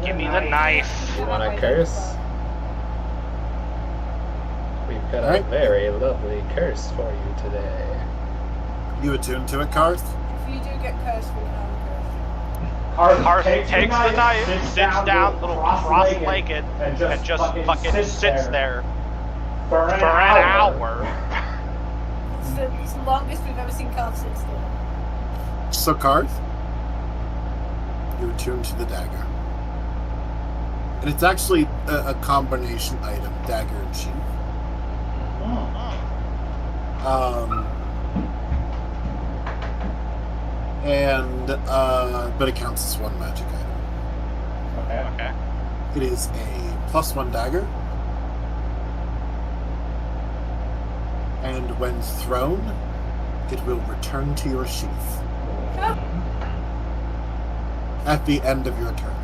Give me the knife. You want a curse? We've got a very lovely curse for you today. You attune to it, Karth? If you do get cursed, we know Karth takes the knife, sits down, little cross-legged, and just fucking sits there for an hour. It's the longest we've ever seen Karth sit still. So, Karth, you attune to the dagger. And it's actually a combination item, dagger and sheath. But it counts as one magic item. Okay. It is a +1 dagger. And when thrown, it will return to your sheath. At the end of your turn.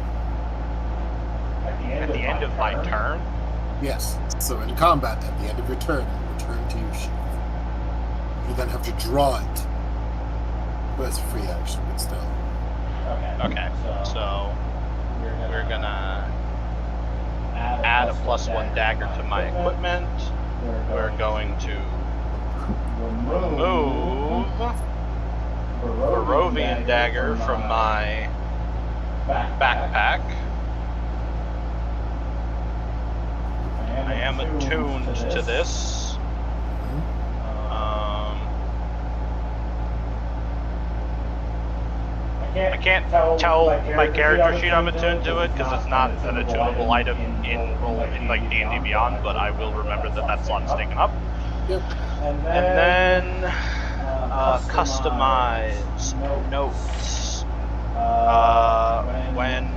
At the end of my turn? Yes. So in combat, at the end of your turn, you return to your sheath. You then have to draw it. But it's a free action, but still. Okay, so we're gonna add a +1 dagger to my equipment. We're going to remove Barovian dagger from my backpack. I am attuned to this. I can't tell my character sheet I'm attuned to it because it's not an attunable item in like D&D Beyond, but I will remember that slot's taken up. Yep. And then customize notes. When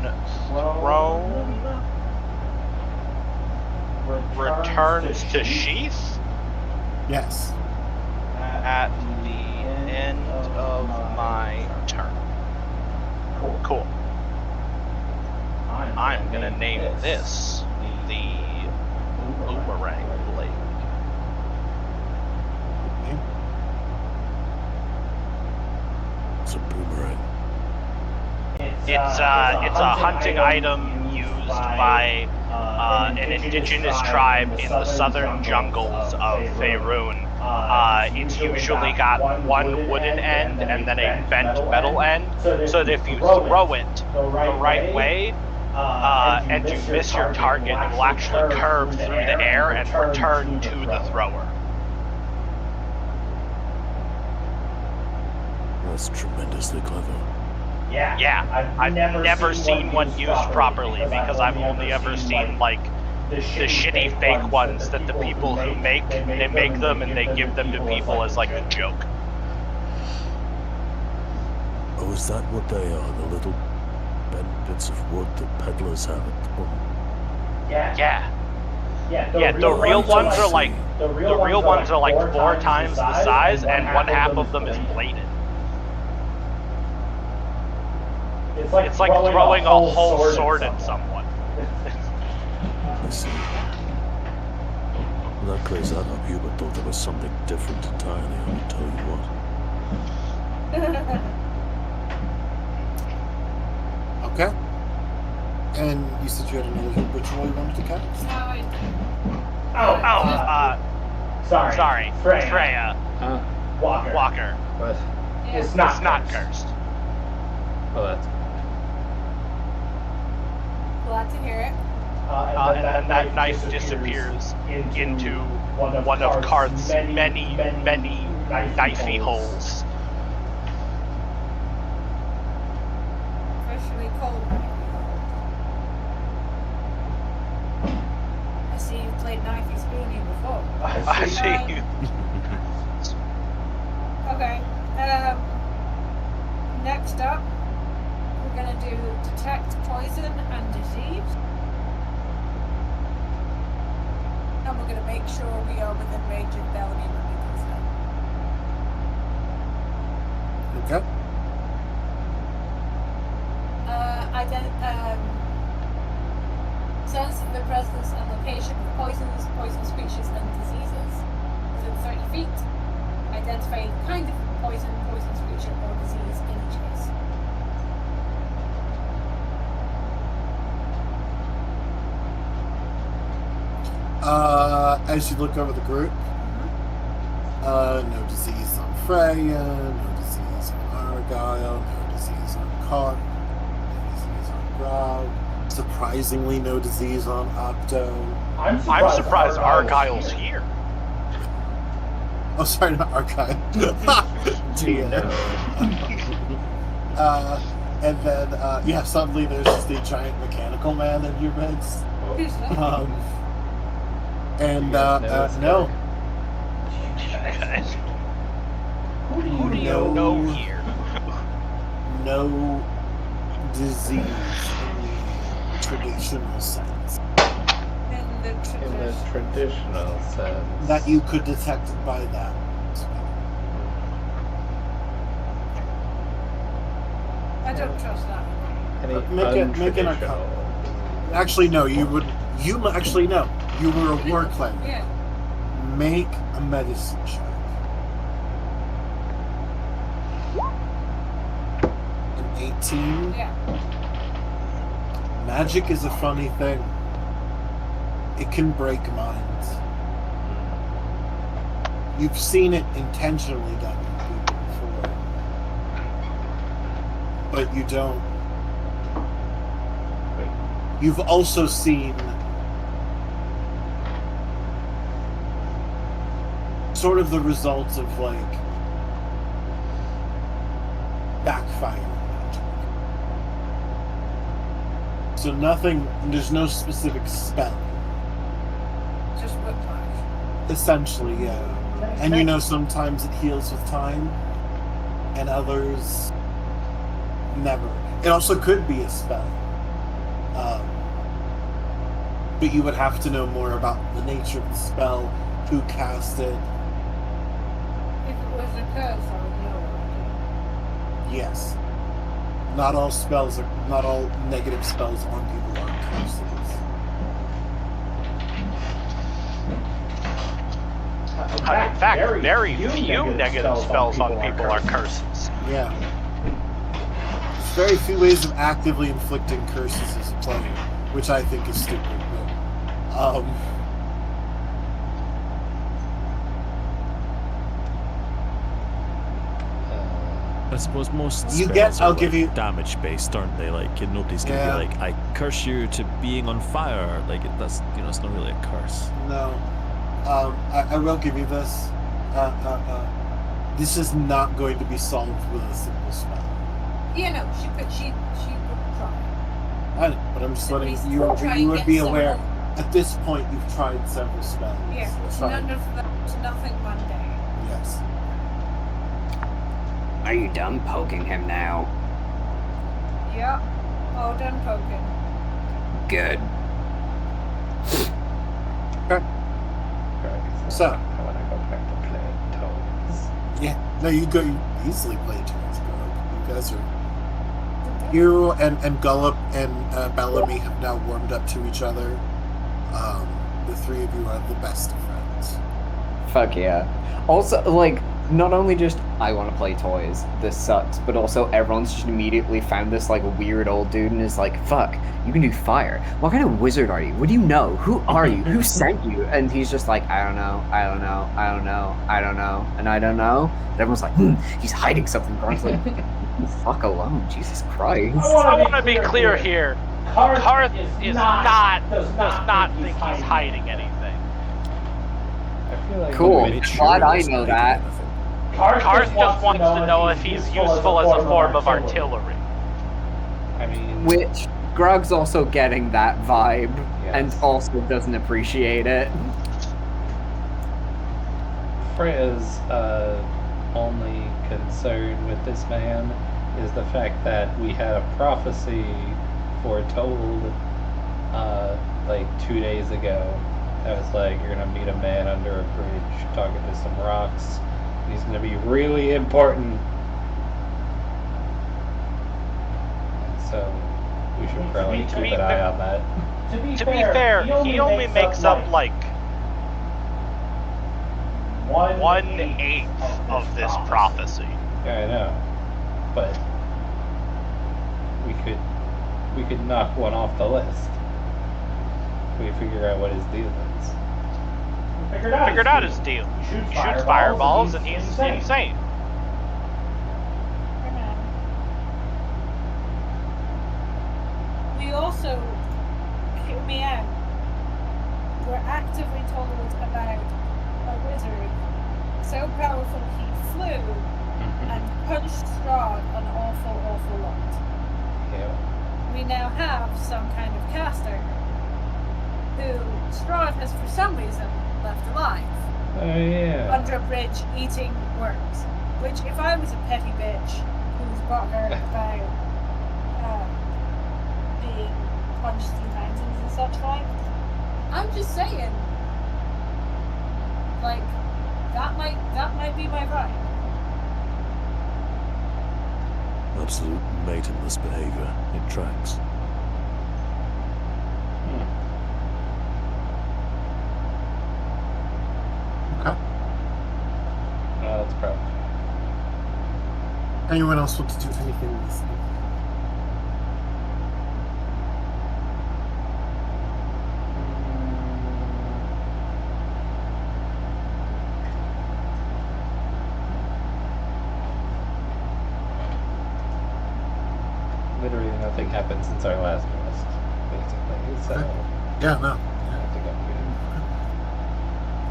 thrown, returns to sheath. Yes. At the end of my turn. Cool. I'm gonna name this the Boomerang Blade. It's a boomerang. It's a hunting item used by an indigenous tribe in the southern jungles of Faerun. It's usually got one wooden end and then a bent metal end, so that if you throw it the right way and you miss your target, it will actually curve through the air and return to the thrower. That's tremendously clever. Yeah, I've never seen one used properly because I've only ever seen like the shitty fake ones that the people who make them and they give them to people as like a joke. Oh, is that what they are? The little bent bits of wood that peddlers have at home? Yeah, the real ones are like 4 times the size, and 1/2 of them is bladed. It's like throwing a whole sword at someone. I see. Well, that clears that up. Hubert thought there was something different entirely, I will tell you what. Okay. And you said you had another ritual you wanted to cast? Sorry. Freya. Walker. What? It's not cursed. Well, that's Glad to hear it. And then that knife disappears into one of Karth's many knifey holes. Freshly cold. I see you've played Knifey Spoony before. I see you. Okay. Next up, we're gonna do detect poison and disease. And we're gonna make sure we are within range of Bellamy when we do so. Okay. Sense the presence and location of poisons, poison species, and diseases within 30 feet. Identify the kind of poison, poison species, or disease in each case. As you look over the group, no disease on Freya, no disease on Argyle, no disease on Karth, no disease on Grau. Surprisingly, no disease on Octo. I'm surprised Argyle's here. Oh, sorry, not Argyle. And then, suddenly there's just a giant mechanical man in your midst. Who's that? No. Who do you know here? No disease in the traditional sense. In the traditional sense. That you could detect by that. I don't trust that. Any Make an untraditional. Actually, no. You actually no. You were a war cleric. Yeah. Make a medicine check. An 18. Yeah. Magic is a funny thing. It can break minds. You've seen it intentionally done to people before. But you don't. You've also seen sort of the results of, like, backfire magic. So there's no specific spell. Just whiplash. Essentially, yeah. And you know, sometimes it heals with time, and others never. It also could be a spell. But you would have to know more about the nature of the spell, who cast it. If it was a curse, I would know it. Yes. Not all negative spells on people are curses. In fact, very few negative spells on people are curses. Yeah. There's very few ways of actively inflicting curses as a player, which I think is stupid. But, I suppose most You spells get- are I'll give you- damage based, aren't they? Like, and nobody's gonna Yeah. be like, I curse you to being on fire. Like, that's, you know, it's not really a curse. no. I will give you this. This is not going to be solved with a simple spell. Yeah, no, she would try. I know, but I'm just letting least you try you and would get be some aware. more. At this point, you've tried several spells. Yeah, it's Fine. none of that. Nothing mundane. Yes. Are you done poking him now? Yeah. All done poking. Good. So, I want to go back to playing toads. yeah. No, you easily play turns, bro. You guys are. You and Gullop and Bellamy have now warmed up to each other. The three of you are the best of friends. Fuck yeah. Also, like, not only just I want to play toys, this sucks, but also everyone's just immediately found this like weird old dude and is like, fuck, you can do fire. What kind of wizard are you? What do you know? Who are you? Who sent you? And he's just like, I don't know, I don't know, I don't know, I don't know, and I don't know. And everyone's like, he's hiding something. Garth's like, fuck alone, Jesus Christ. I want to be clear here. Karth does not think he's hiding anything. I feel like Cool. we- Glad I know that. Karth just wants to know if he's useful as a form of artillery. I mean, Which Grog's also getting that vibe and Yes. also doesn't appreciate it. Freya's only concern with this man is the fact that we had a prophecy foretold like 2 days ago. That was like, you're gonna meet a man under a bridge talking to some rocks. He's gonna be really important. So we should probably to keep be an eye fair- on that. To be fair, he only makes up like 1/8 of this prophecy. Yeah, I know. But we could knock one off the list. We figure out what his deal is. Figured out his deal. He shoots fireballs and he's insane. We also, hear me out, we're actively told about a wizard so powerful he flew and punched Strahd an awful lot. Yeah. We now have some kind of caster who Strahd has for some reason left alive Oh yeah. under a bridge eating worms. Which, if I was a petty bitch who's butthurt about being punched through mountains and such like, I'm just saying, like, that might be my vibe. Absolute maidenless behaviour. It tracks. Okay. That's probably. Anyone else want to do anything this evening? Literally nothing happened since our last quest, basically. So Yeah, no. I think I'm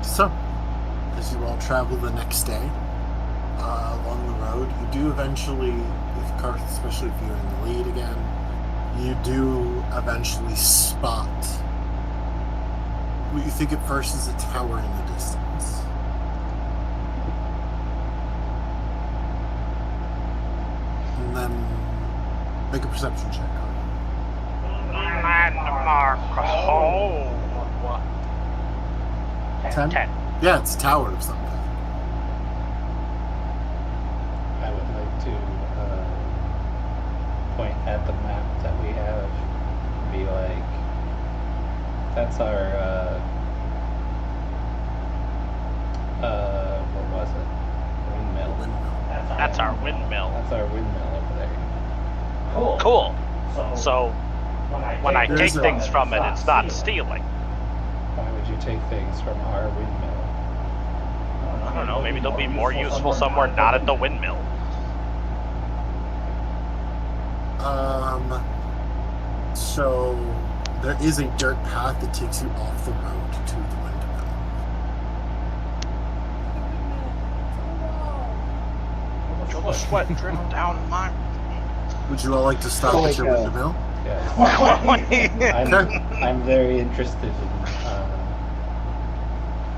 So, as you all travel the next day along the road, you do eventually, with Karth, especially if you're in the lead again, you do eventually spot what you think at first is a tower in the distance. And then make a perception check. Landmark home. 10? 10. Yeah, it's a tower of some kind. I would like to point at the map that we have and be like, that's our, what was it? Windmill. That's our windmill. That's our windmill over there. Cool. So when I take There's a- things from it, it's not stealing. Why would you take things from our windmill? I don't know. Maybe they'll be more useful somewhere not at the windmill. So there is a dirt path that takes you off the road to the windmill. Feel the sweat drip down my. Would you all like to stop at your windmill? Yeah. I'm very interested in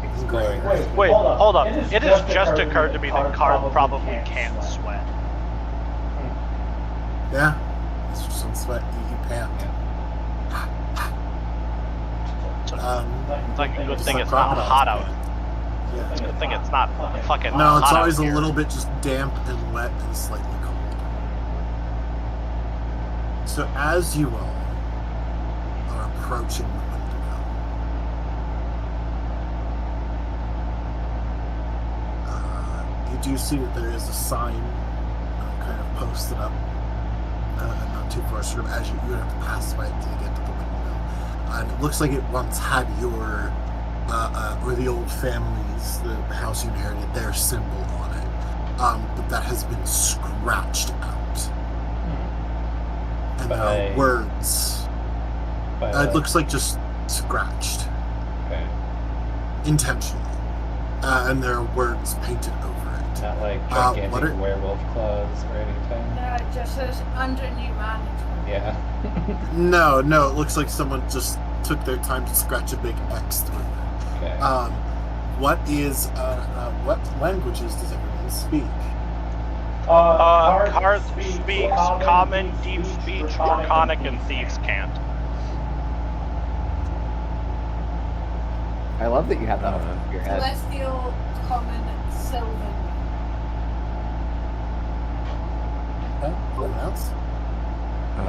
exploring. Wait, hold up. It has just occurred to me that Karth probably can't sweat. Yeah. It's just some sweat you pant. It's like a good thing it's not hot out. Yeah. It's a good thing it's not fucking No, it's hot always out a here. little bit just damp and wet and slightly cold. So as you all are approaching the windmill, you do see that there is a sign kind of posted up not too far, sort of as you have to pass by it to get to the windmill. And it looks like it once had your or the old family's, the house you inherited, their symbol on it. But that has been scratched out. And there are words. It looks like just scratched. Okay. Intentionally. And there are words painted over it. Not like gigantic werewolf claws or anything. No, it just says under new management. Yeah. No, it looks like someone just took their time to scratch a big X through it. Okay. What languages does everyone speak? Karth speaks Common, Deep Speech, Draconic, and Thieves' Cant. I love that you have that on the top of your head. Celestial, Common, Sylvan. Okay, anyone else? I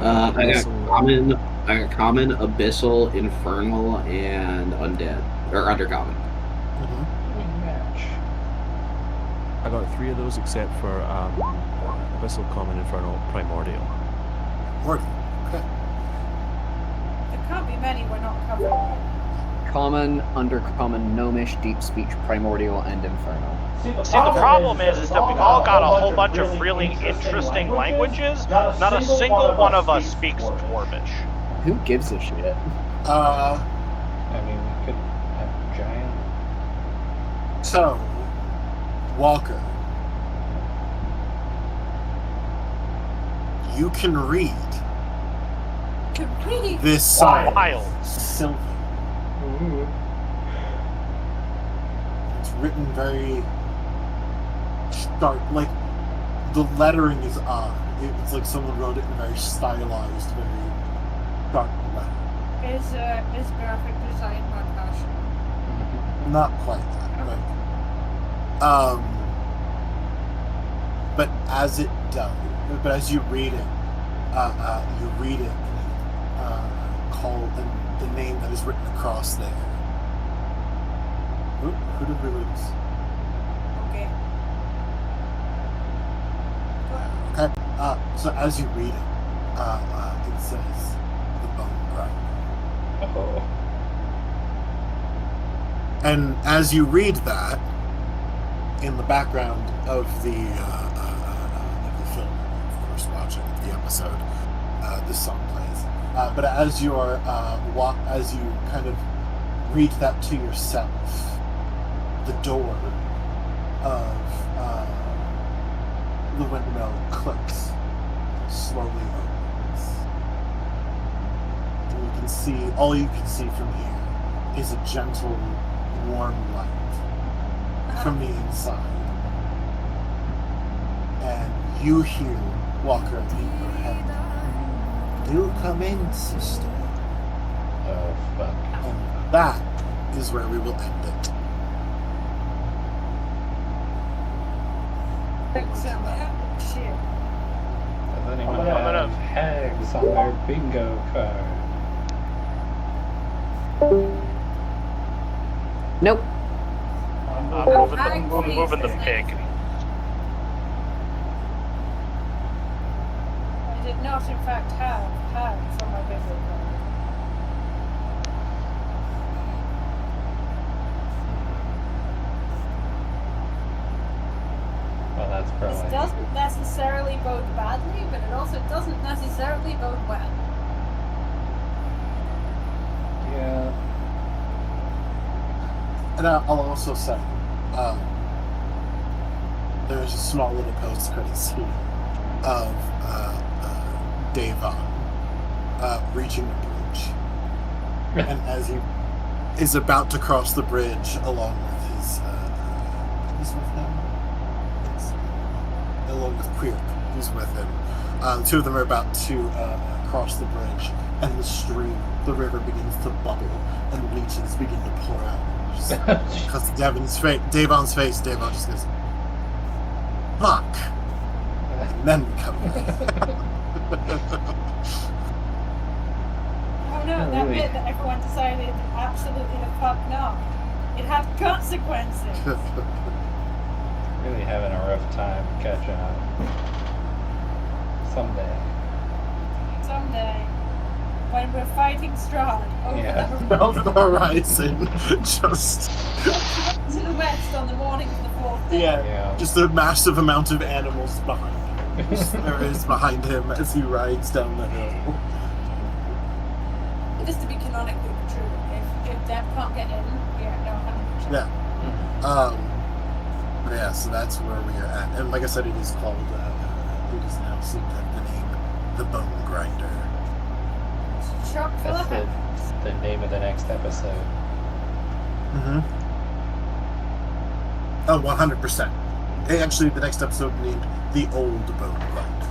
got common, abyssal, infernal, and undead or undercommon. I got 3 of those except for abyssal, common, infernal, primordial. Okay. There can't be many we're not covering. Common, undercommon, gnomish, deep speech, primordial, and infernal. See, the problem is that we've all got a whole bunch of really interesting languages. Not a single one of us speaks Dwarvish. Who gives a shit? I mean, we could have giant. So, Walker, you can read this sign. Wild. Sylvan. It's written very stark, like the lettering is odd. It's like someone wrote it in very stylized, very dark letter. Is graphic design my passion? Not quite that. But as it does, but as you read it, call the name that is written across there. Who did we lose? Okay. Okay. So as you read it, it says the Bone Grinder. Oh. And as you read that, in the background of the film, of course, watching the episode, this song plays. But as you are as you kind of read that to yourself, the door of the windmill clicks, slowly opens, and you can see all you can see from here is a gentle, warm light from the inside, and you hear Walker in your head. "Do come in, sister." Oh, fuck. And that is where we will end it. Shit. Does anyone I'm have gonna- hags on their bingo card? Nope. I'm moving the pig. I did not, in fact, have from my bingo card. Well, that's This probably. doesn't necessarily bode badly, but it also doesn't necessarily bode well. Yeah. And I'll also say, there's a small little post-credit scene of Davon reaching the bridge, and as he is about to cross the bridge, along with who's with him? Along with Quirk, who's with him. The two of them are about to cross the bridge, and the river begins to bubble, and leeches begin to pour out. Because Davon's face, Davon just goes, "Fuck," and then we come back. Oh no, that really? bit that everyone decided absolutely the fuck no. It had consequences. Really having a rough time catching up. Someday. Someday, when we're fighting Strahd over Yeah. Over the horizon, just to the west on the morning of the 4th day. Yeah. just a massive amount of animals behind him. There is behind him as he rides down the hill. Just to be canonically true, if Deb can't get in, no, 100%. Yeah. But yeah, so that's where we are at. And like I said, it is called, it is now seems to have the name, the Bone Grinder. Chock full That's of the, heads. the name of the next episode. Mm-hmm. Oh, 100%. Actually, the next episode named The Old Bone Grinder.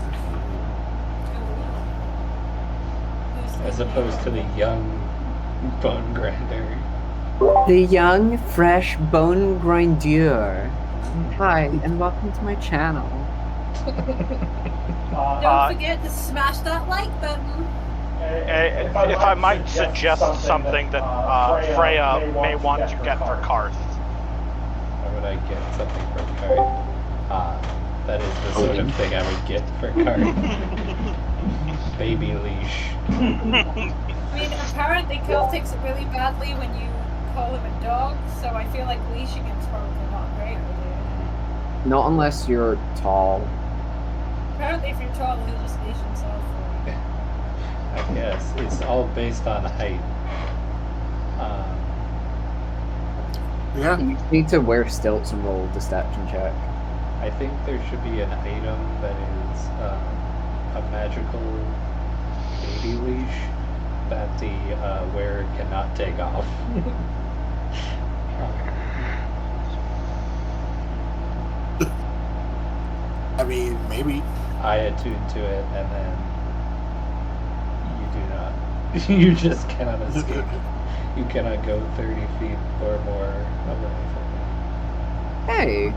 As opposed to the young bone grinder. The young, fresh bone grindeur. Hi, and welcome to my channel. Don't forget to smash that like button. If I might suggest something that Freya may want to get for Karth. Why would I get something for Karth? That is the sort of thing I would get for Karth. Baby leash. I mean, apparently Kel takes it really badly when you call him a dog, so I feel like leashing him's probably not a great idea. Not unless you're tall. Apparently if you're tall, he'll just leash himself. I guess it's all based on height. Yeah. You need to wear stilts and roll a deception check. I think there should be an item that is a magical baby leash that the wearer cannot take off. I mean, maybe. I attune to it, and then you do not. You just cannot escape it. You cannot go 30 feet or more away from it. Hey,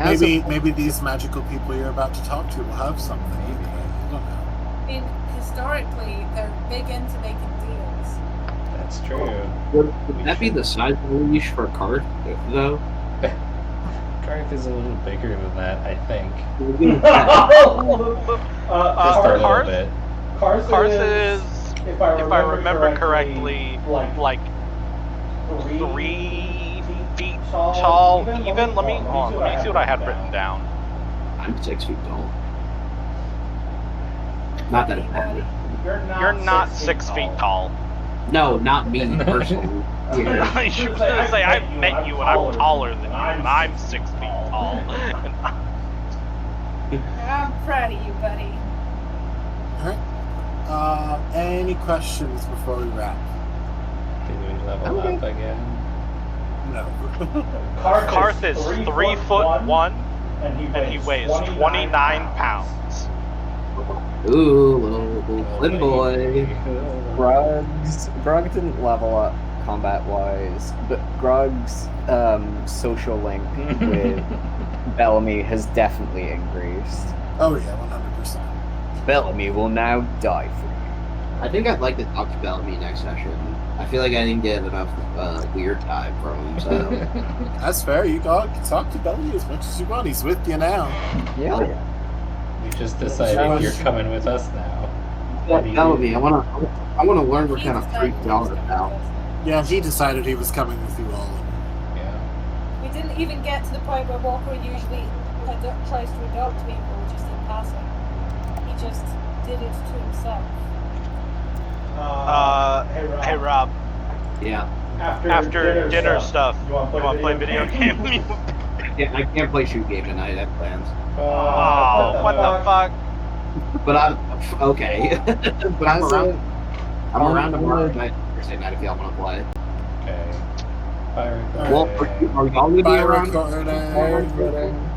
Maybe these magical people you're about to talk to will have something. You don't know. I mean, historically, they're big into making deals. That's true. Would that be the size of the leash for Karth, though? Karth is a little bigger than that, I think. Uh, Just a little Karth? bit. Karth is, if I remember correctly, like 3 feet tall. Even let me see what I had written down. I'm 6 feet tall. Not that it matters. You're not 6 feet tall. No, not me personally. I should say I met you and I'm taller than you, and I'm 6 feet tall. I'm proud of you, buddy. Alright. Any questions before we wrap? Did we level up again? No. Karth is 3'1", and he weighs 29 pounds. Ooh, little slim boy. Grog didn't level up combat-wise, but Grog's social link with Bellamy has definitely increased. Oh yeah, 100%. Bellamy will now die for you. I think I'd like to talk to Bellamy next session. I feel like I didn't get enough weird time from him, so... That's fair. You can talk to Bellamy as much as you want. He's with you now. Yeah. We just decided you're coming with us now. Bellamy, I wanna learn what kind of freak y'all are about. Yeah, he decided he was coming with you all. Yeah. We didn't even get to the point where Walker usually tries to adopt people just in passing. He just did it to himself. Hey Rob. Yeah. After dinner stuff, you want to play video game? Yeah, I can't play shoot game tonight. I have plans. Oh, what the fuck? But I'm okay. But I'm around tomorrow night, Thursday night if y'all want to play. Okay. Bye, Well, are y'all gonna be Bye, around? recording.